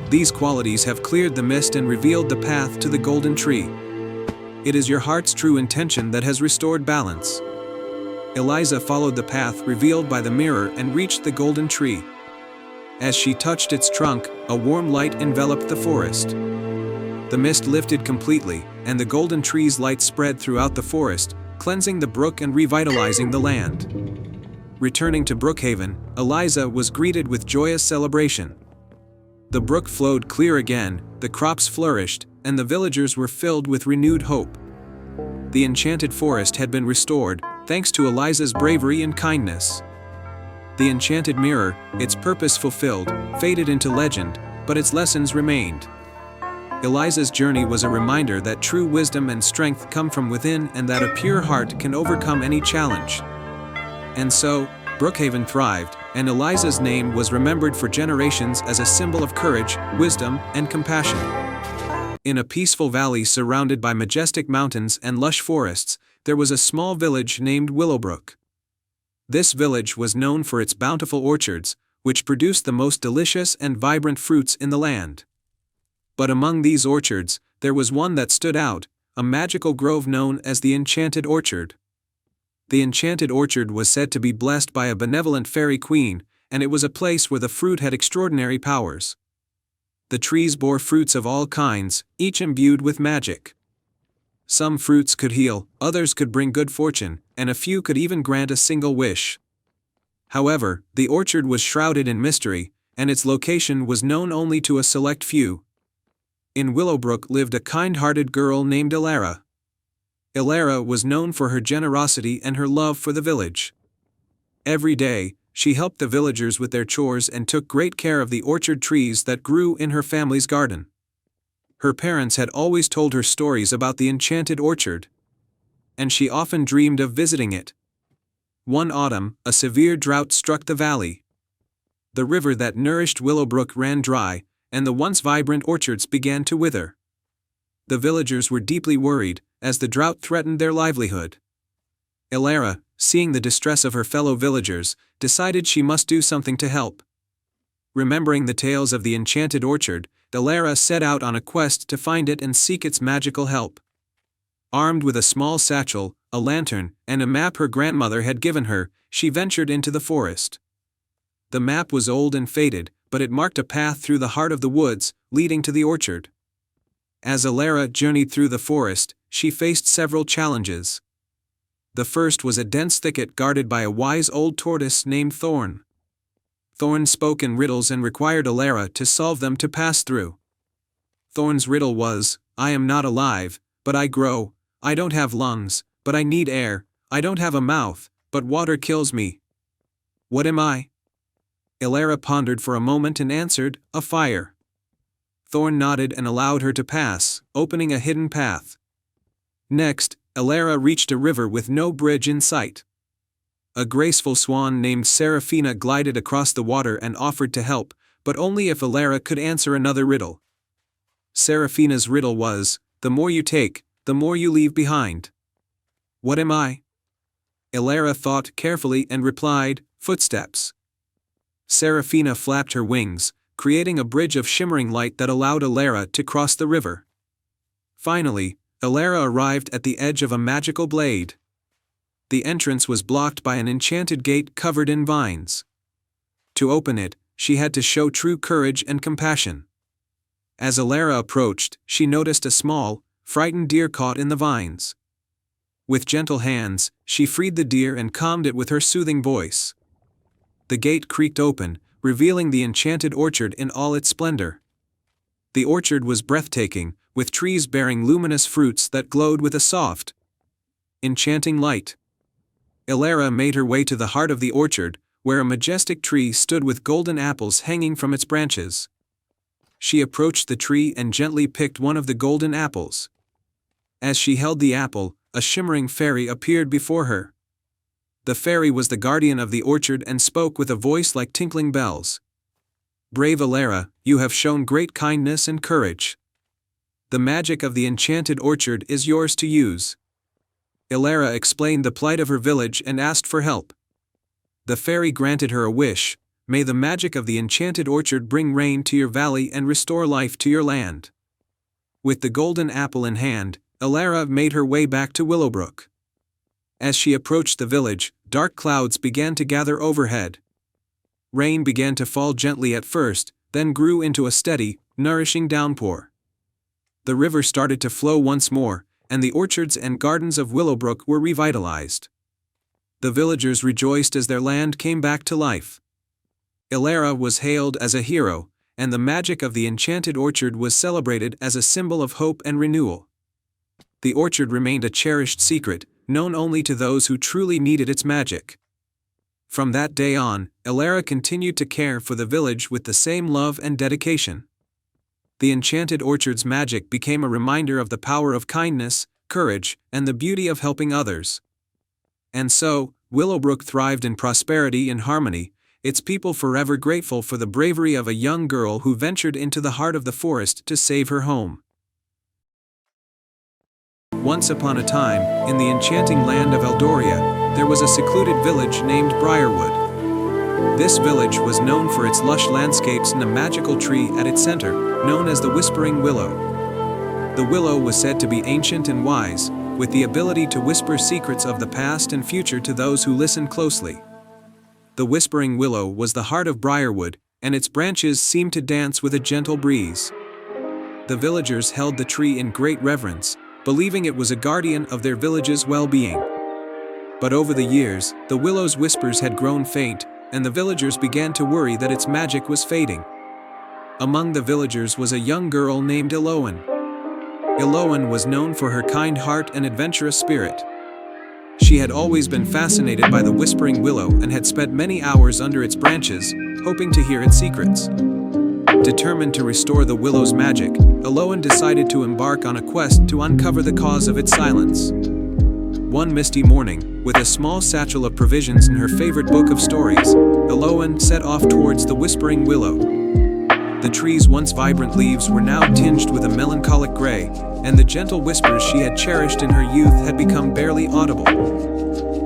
These qualities have cleared the mist and revealed the path to the golden tree. It is your heart's true intention that has restored balance. Eliza followed the path revealed by the mirror and reached the golden tree. As she touched its trunk, a warm light enveloped the forest. The mist lifted completely, and the golden tree's light spread throughout the forest, cleansing the brook and revitalizing the land. Returning to Brookhaven, Eliza was greeted with joyous celebration. The brook flowed clear again, the crops flourished, and the villagers were filled with renewed hope. The enchanted forest had been restored, thanks to Eliza's bravery and kindness. The enchanted mirror, its purpose fulfilled, faded into legend, but its lessons remained. Eliza's journey was a reminder that true wisdom and strength come from within and that a pure heart can overcome any challenge. And so, Brookhaven thrived, and Eliza's name was remembered for generations as a symbol of courage, wisdom, and compassion. In a peaceful valley surrounded by majestic mountains and lush forests, there was a small village named Willowbrook. This village was known for its bountiful orchards, which produced the most delicious and vibrant fruits in the land. But among these orchards, there was one that stood out, a magical grove known as the Enchanted Orchard. The Enchanted Orchard was said to be blessed by a benevolent fairy queen, and it was a place where the fruit had extraordinary powers. The trees bore fruits of all kinds, each imbued with magic. Some fruits could heal, others could bring good fortune, and a few could even grant a single wish. However, the orchard was shrouded in mystery, and its location was known only to a select few. In Willowbrook lived a kind-hearted girl named Elara. Elara was known for her generosity and her love for the village. Every day, she helped the villagers with their chores and took great care of the orchard trees that grew in her family's garden. Her parents had always told her stories about the enchanted orchard, and she often dreamed of visiting it. One autumn, a severe drought struck the valley. The river that nourished Willowbrook ran dry, and the once vibrant orchards began to wither. The villagers were deeply worried, as the drought threatened their livelihood. Elara, seeing the distress of her fellow villagers, decided she must do something to help. Remembering the tales of the enchanted orchard, Elara set out on a quest to find it and seek its magical help. Armed with a small satchel, a lantern, and a map her grandmother had given her, she ventured into the forest. The map was old and faded, but it marked a path through the heart of the woods, leading to the orchard. As Elara journeyed through the forest, she faced several challenges. The first was a dense thicket guarded by a wise old tortoise named Thorn. Thorn spoke in riddles and required Elara to solve them to pass through. Thorn's riddle was, "I am not alive, but I grow. I don't have lungs, but I need air. I don't have a mouth, but water kills me. What am I?" Elara pondered for a moment and answered, "A fire." Thorn nodded and allowed her to pass, opening a hidden path. Next, Elara reached a river with no bridge in sight. A graceful swan named Seraphina glided across the water and offered to help, but only if Elara could answer another riddle. Seraphina's riddle was, "The more you take, the more you leave behind." What am I? Elara thought carefully and replied, "Footsteps." Seraphina flapped her wings, creating a bridge of shimmering light that allowed Elara to cross the river. Finally, Elara arrived at the edge of a magical glade. The entrance was blocked by an enchanted gate covered in vines. To open it, she had to show true courage and compassion. As Elara approached, she noticed a small, frightened deer caught in the vines. With gentle hands, she freed the deer and calmed it with her soothing voice. The gate creaked open, revealing the enchanted orchard in all its splendor. The orchard was breathtaking, with trees bearing luminous fruits that glowed with a soft, enchanting light. Elara made her way to the heart of the orchard, where a majestic tree stood with golden apples hanging from its branches. She approached the tree and gently picked one of the golden apples. As she held the apple, a shimmering fairy appeared before her. The fairy was the guardian of the orchard and spoke with a voice like tinkling bells. "Brave Elara, you have shown great kindness and courage. The magic of the enchanted orchard is yours to use." Elara explained the plight of her village and asked for help. The fairy granted her a wish: "May the magic of the enchanted orchard bring rain to your valley and restore life to your land." With the golden apple in hand, Elara made her way back to Willowbrook. As she approached the village, dark clouds began to gather overhead. Rain began to fall gently at first, then grew into a steady, nourishing downpour. The river started to flow once more, and the orchards and gardens of Willowbrook were revitalized. The villagers rejoiced as their land came back to life. Elara was hailed as a hero, and the magic of the enchanted orchard was celebrated as a symbol of hope and renewal. The orchard remained a cherished secret, known only to those who truly needed its magic. From that day on, Elara continued to care for the village with the same love and dedication. The enchanted orchard's magic became a reminder of the power of kindness, courage, and the beauty of helping others. And so, Willowbrook thrived in prosperity and harmony, its people forever grateful for the bravery of a young girl who ventured into the heart of the forest to save her home. Once upon a time, in the enchanting land of Eldoria, there was a secluded village named Briarwood. This village was known for its lush landscapes and a magical tree at its center, known as the Whispering Willow. The willow was said to be ancient and wise, with the ability to whisper secrets of the past and future to those who listen closely. The Whispering Willow was the heart of Briarwood, and its branches seemed to dance with a gentle breeze. The villagers held the tree in great reverence, believing it was a guardian of their village's well-being. But over the years, the willow's whispers had grown faint, and the villagers began to worry that its magic was fading. Among the villagers was a young girl named Eloan. Eloan was known for her kind heart and adventurous spirit. She had always been fascinated by the Whispering Willow and had spent many hours under its branches, hoping to hear its secrets. Determined to restore the willow's magic, Eloan decided to embark on a quest to uncover the cause of its silence. One misty morning, with a small satchel of provisions and her favorite book of stories, Eloan set off towards the Whispering Willow. The tree's once vibrant leaves were now tinged with a melancholic gray, and the gentle whispers she had cherished in her youth had become barely audible.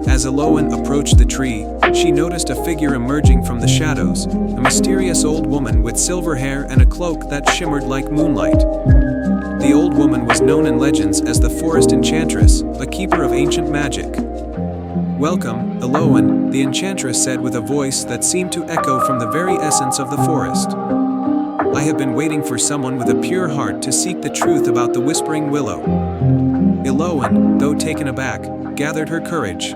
As Eloan approached the tree, she noticed a figure emerging from the shadows, a mysterious old woman with silver hair and a cloak that shimmered like moonlight. The old woman was known in legends as the Forest Enchantress, a keeper of ancient magic. "Welcome, Eloan," the enchantress said with a voice that seemed to echo from the very essence of the forest. "I have been waiting for someone with a pure heart to seek the truth about the Whispering Willow." Eloan, though taken aback, gathered her courage.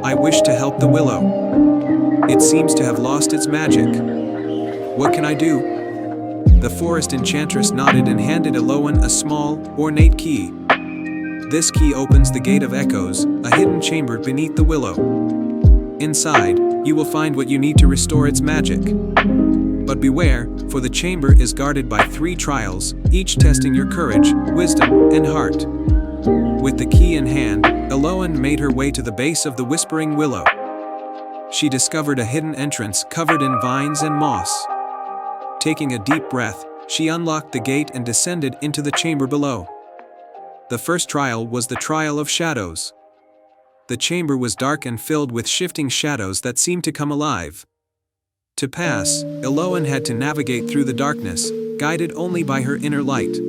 "I wish to help the willow. It seems to have lost its magic. What can I do?" The forest enchantress nodded and handed Eloan a small, ornate key. "This key opens the Gate of Echoes, a hidden chamber beneath the willow. Inside, you will find what you need to restore its magic. But beware, for the chamber is guarded by 3 trials, each testing your courage, wisdom, and heart." With the key in hand, Eloan made her way to the base of the Whispering Willow. She discovered a hidden entrance covered in vines and moss. Taking a deep breath, she unlocked the gate and descended into the chamber below. The first trial was the Trial of Shadows. The chamber was dark and filled with shifting shadows that seemed to come alive. To pass, Eloan had to navigate through the darkness, guided only by her inner light.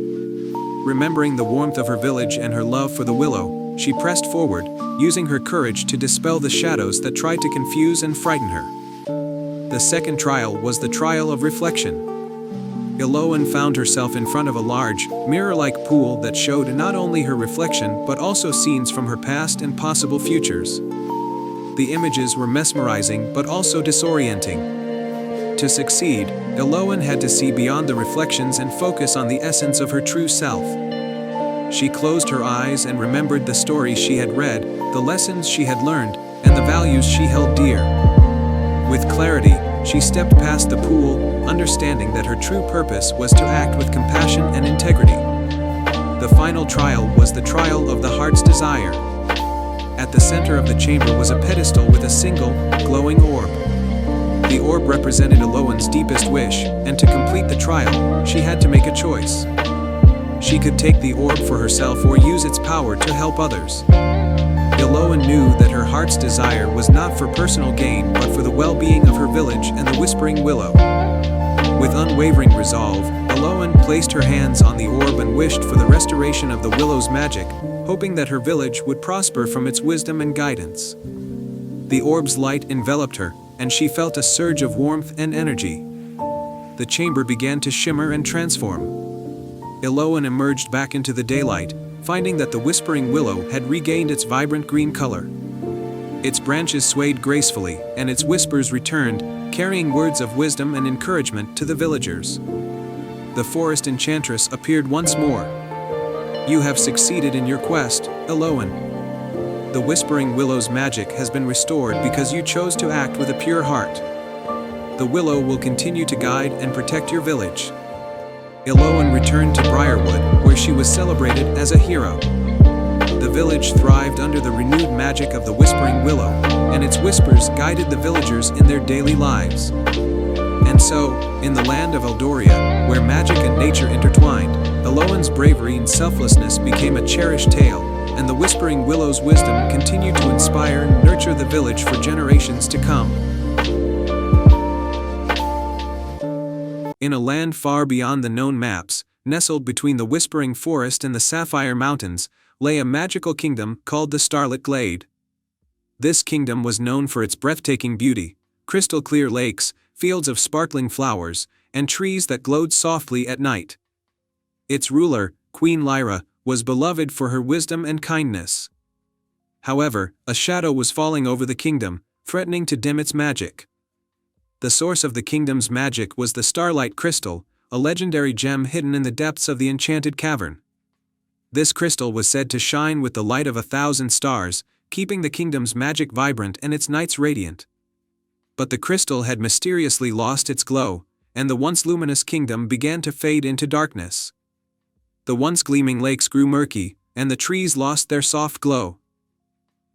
Remembering the warmth of her village and her love for the willow, she pressed forward, using her courage to dispel the shadows that tried to confuse and frighten her. The second trial was the Trial of Reflection. Eloan found herself in front of a large, mirror-like pool that showed not only her reflection but also scenes from her past and possible futures. The images were mesmerizing but also disorienting. To succeed, Eloan had to see beyond the reflections and focus on the essence of her true self. She closed her eyes and remembered the stories she had read, the lessons she had learned, and the values she held dear. With clarity, she stepped past the pool, understanding that her true purpose was to act with compassion and integrity. The final trial was the trial of the heart's desire. At the center of the chamber was a pedestal with a single, glowing orb. The orb represented Eloan's deepest wish, and to complete the trial, she had to make a choice. She could take the orb for herself or use its power to help others. Eloan knew that her heart's desire was not for personal gain but for the well-being of her village and the Whispering Willow. With unwavering resolve, Eloan placed her hands on the orb and wished for the restoration of the willow's magic, hoping that her village would prosper from its wisdom and guidance. The orb's light enveloped her, and she felt a surge of warmth and energy. The chamber began to shimmer and transform. Eloan emerged back into the daylight, finding that the Whispering Willow had regained its vibrant green color. Its branches swayed gracefully, and its whispers returned, carrying words of wisdom and encouragement to the villagers. The forest enchantress appeared once more. "You have succeeded in your quest, Eloan. The Whispering Willow's magic has been restored because you chose to act with a pure heart. The willow will continue to guide and protect your village." Eloan returned to Briarwood, where she was celebrated as a hero. The village thrived under the renewed magic of the Whispering Willow, and its whispers guided the villagers in their daily lives. And so, in the land of Eldoria, where magic and nature intertwined, Eloan's bravery and selflessness became a cherished tale, and the Whispering Willow's wisdom continued to inspire and nurture the village for generations to come. In a land far beyond the known maps, nestled between the Whispering Forest and the Sapphire Mountains, lay a magical kingdom called the Starlit Glade. This kingdom was known for its breathtaking beauty, crystal-clear lakes, fields of sparkling flowers, and trees that glowed softly at night. Its ruler, Queen Lyra, was beloved for her wisdom and kindness. However, a shadow was falling over the kingdom, threatening to dim its magic. The source of the kingdom's magic was the Starlight Crystal, a legendary gem hidden in the depths of the enchanted cavern. This crystal was said to shine with the light of 1,000 stars, keeping the kingdom's magic vibrant and its nights radiant. But the crystal had mysteriously lost its glow, and the once luminous kingdom began to fade into darkness. The once gleaming lakes grew murky, and the trees lost their soft glow.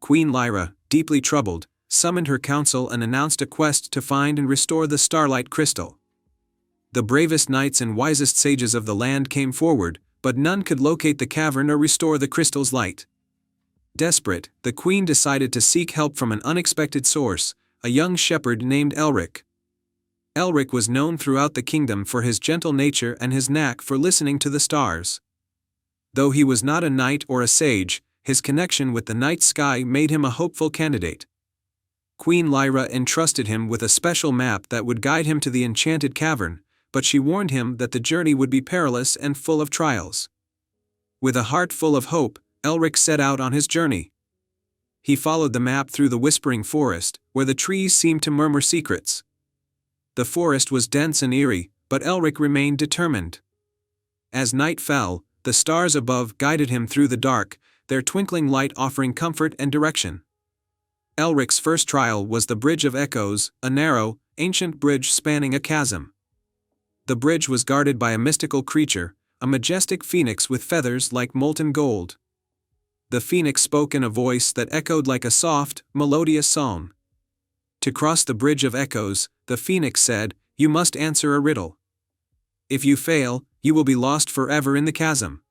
Queen Lyra, deeply troubled, summoned her council and announced a quest to find and restore the Starlight Crystal. The bravest knights and wisest sages of the land came forward, but none could locate the cavern or restore the crystal's light. Desperate, the queen decided to seek help from an unexpected source, a young shepherd named Elric. Elric was known throughout the kingdom for his gentle nature and his knack for listening to the stars. Though he was not a knight or a sage, his connection with the night sky made him a hopeful candidate. Queen Lyra entrusted him with a special map that would guide him to the enchanted cavern, but she warned him that the journey would be perilous and full of trials. With a heart full of hope, Elric set out on his journey. He followed the map through the Whispering Forest, where the trees seemed to murmur secrets. The forest was dense and eerie, but Elric remained determined. As night fell, the stars above guided him through the dark, their twinkling light offering comfort and direction. Elric's first trial was the Bridge of Echoes, a narrow, ancient bridge spanning a chasm. The bridge was guarded by a mystical creature, a majestic phoenix with feathers like molten gold. The phoenix spoke in a voice that echoed like a soft, melodious song. To cross the Bridge of Echoes, the phoenix said, "You must answer a riddle. If you fail, you will be lost forever in the chasm."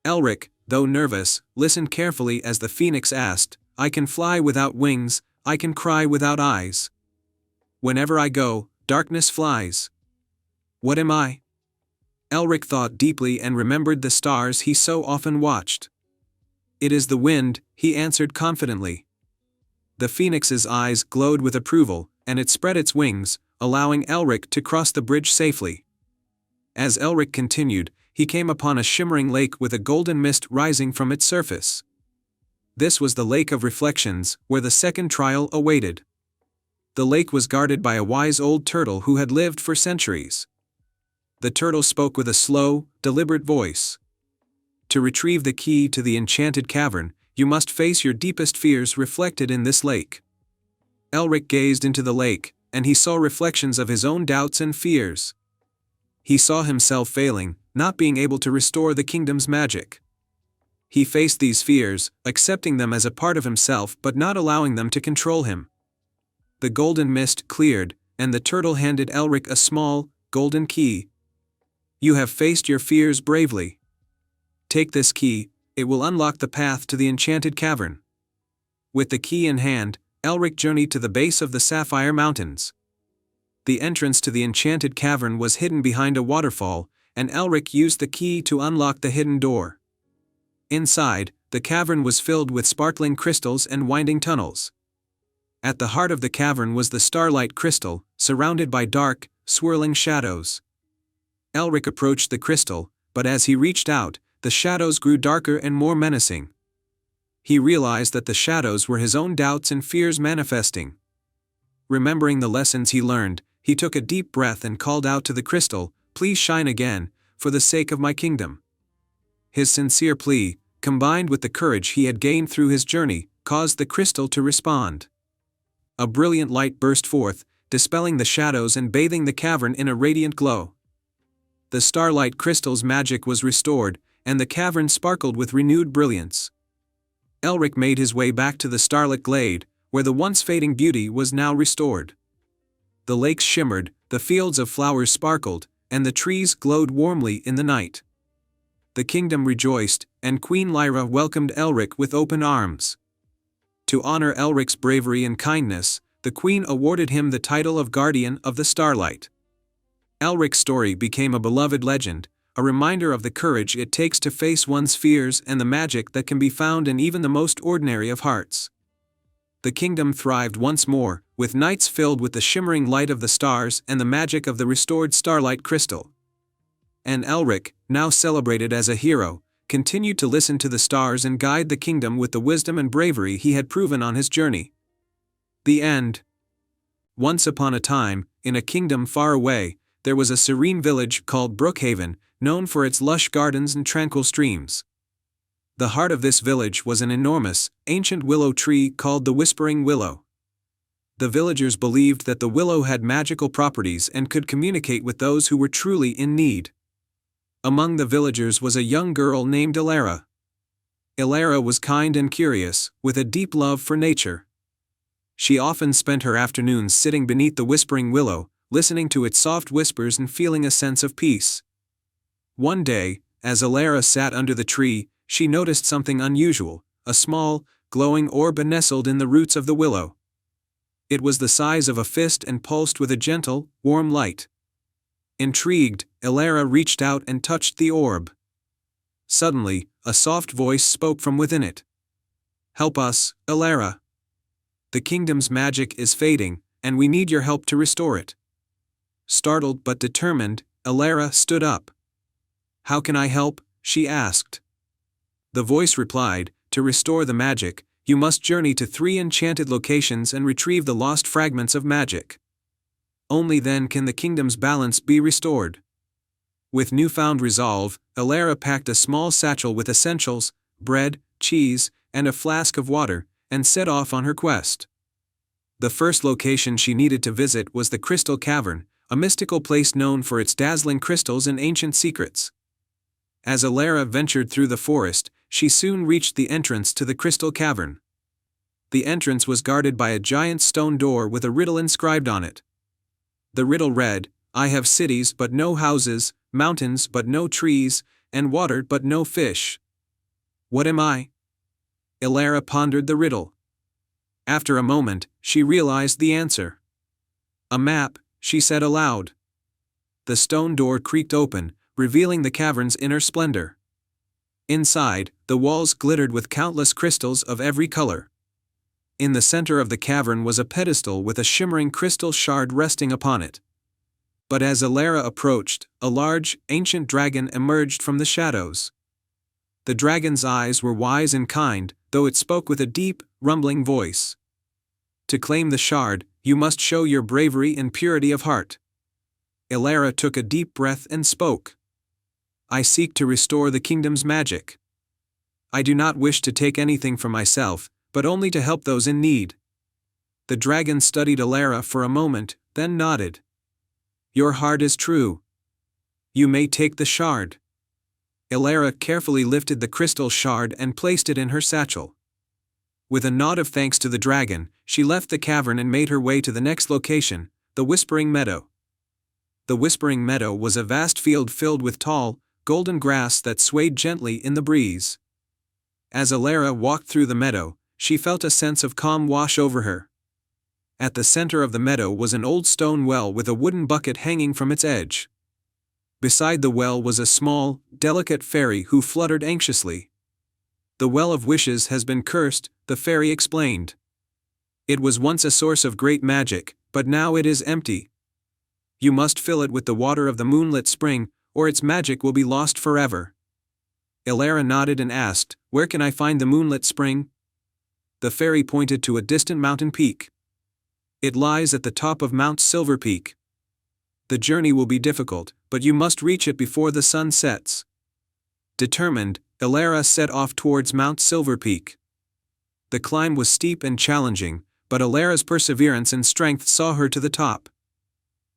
Elric, though nervous, listened carefully as the phoenix asked, "I can fly without wings, I can cry without eyes. Whenever I go, darkness flies. What am I?" Elric thought deeply and remembered the stars he so often watched. "It is the wind," he answered confidently. The phoenix's eyes glowed with approval, and it spread its wings, allowing Elric to cross the bridge safely. As Elric continued, he came upon a shimmering lake with a golden mist rising from its surface. This was the Lake of Reflections, where the second trial awaited. The lake was guarded by a wise old turtle who had lived for centuries. The turtle spoke with a slow, deliberate voice. "To retrieve the key to the enchanted cavern, you must face your deepest fears reflected in this lake." Elric gazed into the lake, and he saw reflections of his own doubts and fears. He saw himself failing, not being able to restore the kingdom's magic. He faced these fears, accepting them as a part of himself but not allowing them to control him. The golden mist cleared, and the turtle handed Elric a small, golden key. You have faced your fears bravely. Take this key, it will unlock the path to the enchanted cavern. With the key in hand, Elric journeyed to the base of the Sapphire Mountains. The entrance to the enchanted cavern was hidden behind a waterfall, and Elric used the key to unlock the hidden door. Inside, the cavern was filled with sparkling crystals and winding tunnels. At the heart of the cavern was the Starlight Crystal, surrounded by dark, swirling shadows. Elric approached the crystal, but as he reached out, the shadows grew darker and more menacing. He realized that the shadows were his own doubts and fears manifesting. Remembering the lessons he learned, he took a deep breath and called out to the crystal, "Please shine again, for the sake of my kingdom." His sincere plea, combined with the courage he had gained through his journey, caused the crystal to respond. A brilliant light burst forth, dispelling the shadows and bathing the cavern in a radiant glow. The Starlight Crystal's magic was restored, and the cavern sparkled with renewed brilliance. Elric made his way back to the starlit glade, where the once fading beauty was now restored. The lakes shimmered, the fields of flowers sparkled, and the trees glowed warmly in the night. The kingdom rejoiced, and Queen Lyra welcomed Elric with open arms. To honor Elric's bravery and kindness, the queen awarded him the title of Guardian of the Starlight. Elric's story became a beloved legend, a reminder of the courage it takes to face one's fears and the magic that can be found in even the most ordinary of hearts. The kingdom thrived once more, with nights filled with the shimmering light of the stars and the magic of the restored Starlight Crystal. And Elric, now celebrated as a hero, continued to listen to the stars and guide the kingdom with the wisdom and bravery he had proven on his journey. The end. Once upon a time, in a kingdom far away, there was a serene village called Brookhaven, known for its lush gardens and tranquil streams. The heart of this village was an enormous, ancient willow tree called the Whispering Willow. The villagers believed that the willow had magical properties and could communicate with those who were truly in need. Among the villagers was a young girl named Elara. Elara was kind and curious, with a deep love for nature. She often spent her afternoons sitting beneath the Whispering Willow, listening to its soft whispers and feeling a sense of peace. One day, as Elara sat under the tree, she noticed something unusual, a small, glowing orb nestled in the roots of the willow. It was the size of a fist and pulsed with a gentle, warm light. Intrigued, Elara reached out and touched the orb. Suddenly, a soft voice spoke from within it. "Help us, Elara. The kingdom's magic is fading, and we need your help to restore it." Startled but determined, Elara stood up. "How can I help?" she asked. The voice replied, "To restore the magic, you must journey to 3 enchanted locations and retrieve the lost fragments of magic. Only then can the kingdom's balance be restored." With newfound resolve, Elara packed a small satchel with essentials, bread, cheese, and a flask of water, and set off on her quest. The first location she needed to visit was the Crystal Cavern, a mystical place known for its dazzling crystals and ancient secrets. As Elara ventured through the forest, she soon reached the entrance to the Crystal Cavern. The entrance was guarded by a giant stone door with a riddle inscribed on it. The riddle read, "I have cities but no houses, mountains but no trees, and water but no fish. What am I?" Elara pondered the riddle. After a moment, she realized the answer. "A map," she said aloud. The stone door creaked open, revealing the cavern's inner splendor. Inside, the walls glittered with countless crystals of every color. In the center of the cavern was a pedestal with a shimmering crystal shard resting upon it. But as Elara approached, a large, ancient dragon emerged from the shadows. The dragon's eyes were wise and kind, though it spoke with a deep, rumbling voice. "To claim the shard, you must show your bravery and purity of heart." Elara took a deep breath and spoke. "I seek to restore the kingdom's magic. I do not wish to take anything for myself, but only to help those in need." The dragon studied Elara for a moment, then nodded. "Your heart is true. You may take the shard." Elara carefully lifted the crystal shard and placed it in her satchel. With a nod of thanks to the dragon, she left the cavern and made her way to the next location, the Whispering Meadow. The Whispering Meadow was a vast field filled with tall, golden grass that swayed gently in the breeze. As Elara walked through the meadow, she felt a sense of calm wash over her. At the center of the meadow was an old stone well with a wooden bucket hanging from its edge. Beside the well was a small, delicate fairy who fluttered anxiously. "The Well of Wishes has been cursed," the fairy explained. "It was once a source of great magic, but now it is empty. You must fill it with the water of the moonlit spring, or its magic will be lost forever." Elara nodded and asked, "Where can I find the moonlit spring?" The fairy pointed to a distant mountain peak. "It lies at the top of Mount Silver Peak. The journey will be difficult, but you must reach it before the sun sets." Determined, Elara set off towards Mount Silver Peak. The climb was steep and challenging, but Elara's perseverance and strength saw her to the top.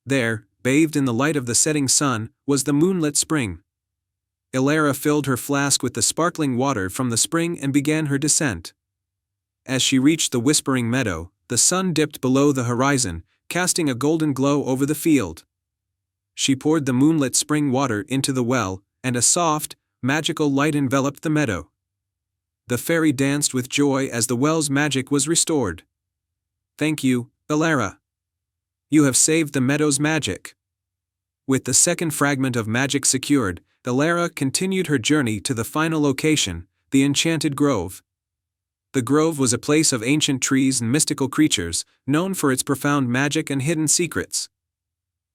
There, bathed in the light of the setting sun, was the moonlit spring. Elara filled her flask with the sparkling water from the spring and began her descent. As she reached the Whispering Meadow, the sun dipped below the horizon, casting a golden glow over the field. She poured the moonlit spring water into the well, and a soft, magical light enveloped the meadow. The fairy danced with joy as the well's magic was restored. "Thank you, Elara. You have saved the meadow's magic." With the second fragment of magic secured, Elara continued her journey to the final location, the Enchanted Grove. The grove was a place of ancient trees and mystical creatures, known for its profound magic and hidden secrets.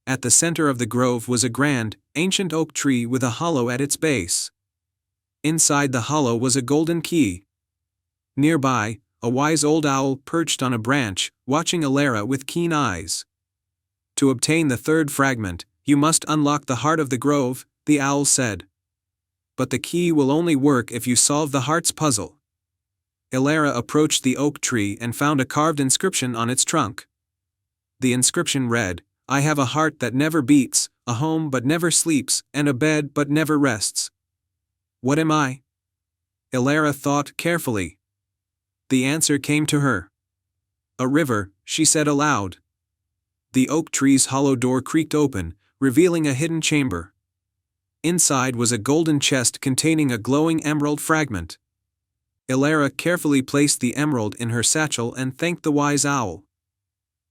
At the center of the grove was a grand, ancient oak tree with a hollow at its base. Inside the hollow was a golden key. Nearby, a wise old owl perched on a branch, watching Elara with keen eyes. "To obtain the third fragment, you must unlock the heart of the grove," the owl said. "But the key will only work if you solve the heart's puzzle." Elara approached the oak tree and found a carved inscription on its trunk. The inscription read, "I have a heart that never beats, a home but never sleeps, and a bed but never rests." What am I? Elara thought carefully. The answer came to her. "A river," she said aloud. The oak tree's hollow door creaked open, revealing a hidden chamber. Inside was a golden chest containing a glowing emerald fragment. Elara carefully placed the emerald in her satchel and thanked the wise owl.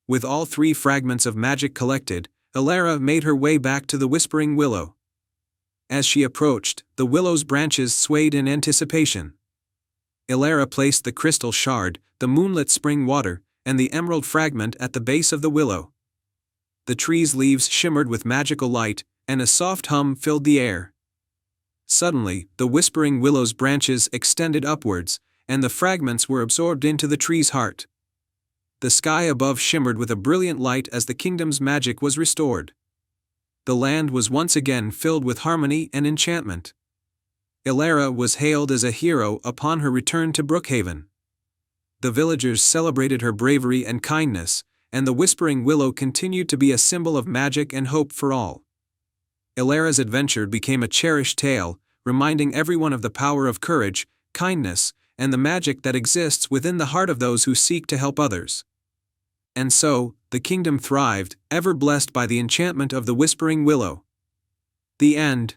With all three fragments of magic collected, Elara made her way back to the Whispering Willow. As she approached, the willow's branches swayed in anticipation. Elara placed the crystal shard, the moonlit spring water, and the emerald fragment at the base of the willow. The tree's leaves shimmered with magical light, and a soft hum filled the air. Suddenly, the Whispering Willow's branches extended upwards, and the fragments were absorbed into the tree's heart. The sky above shimmered with a brilliant light as the kingdom's magic was restored. The land was once again filled with harmony and enchantment. Elara was hailed as a hero upon her return to Brookhaven. The villagers celebrated her bravery and kindness, and the Whispering Willow continued to be a symbol of magic and hope for all. Elara's adventure became a cherished tale, reminding everyone of the power of courage, kindness, and the magic that exists within the heart of those who seek to help others. And so, the kingdom thrived, ever blessed by the enchantment of the Whispering Willow. The end.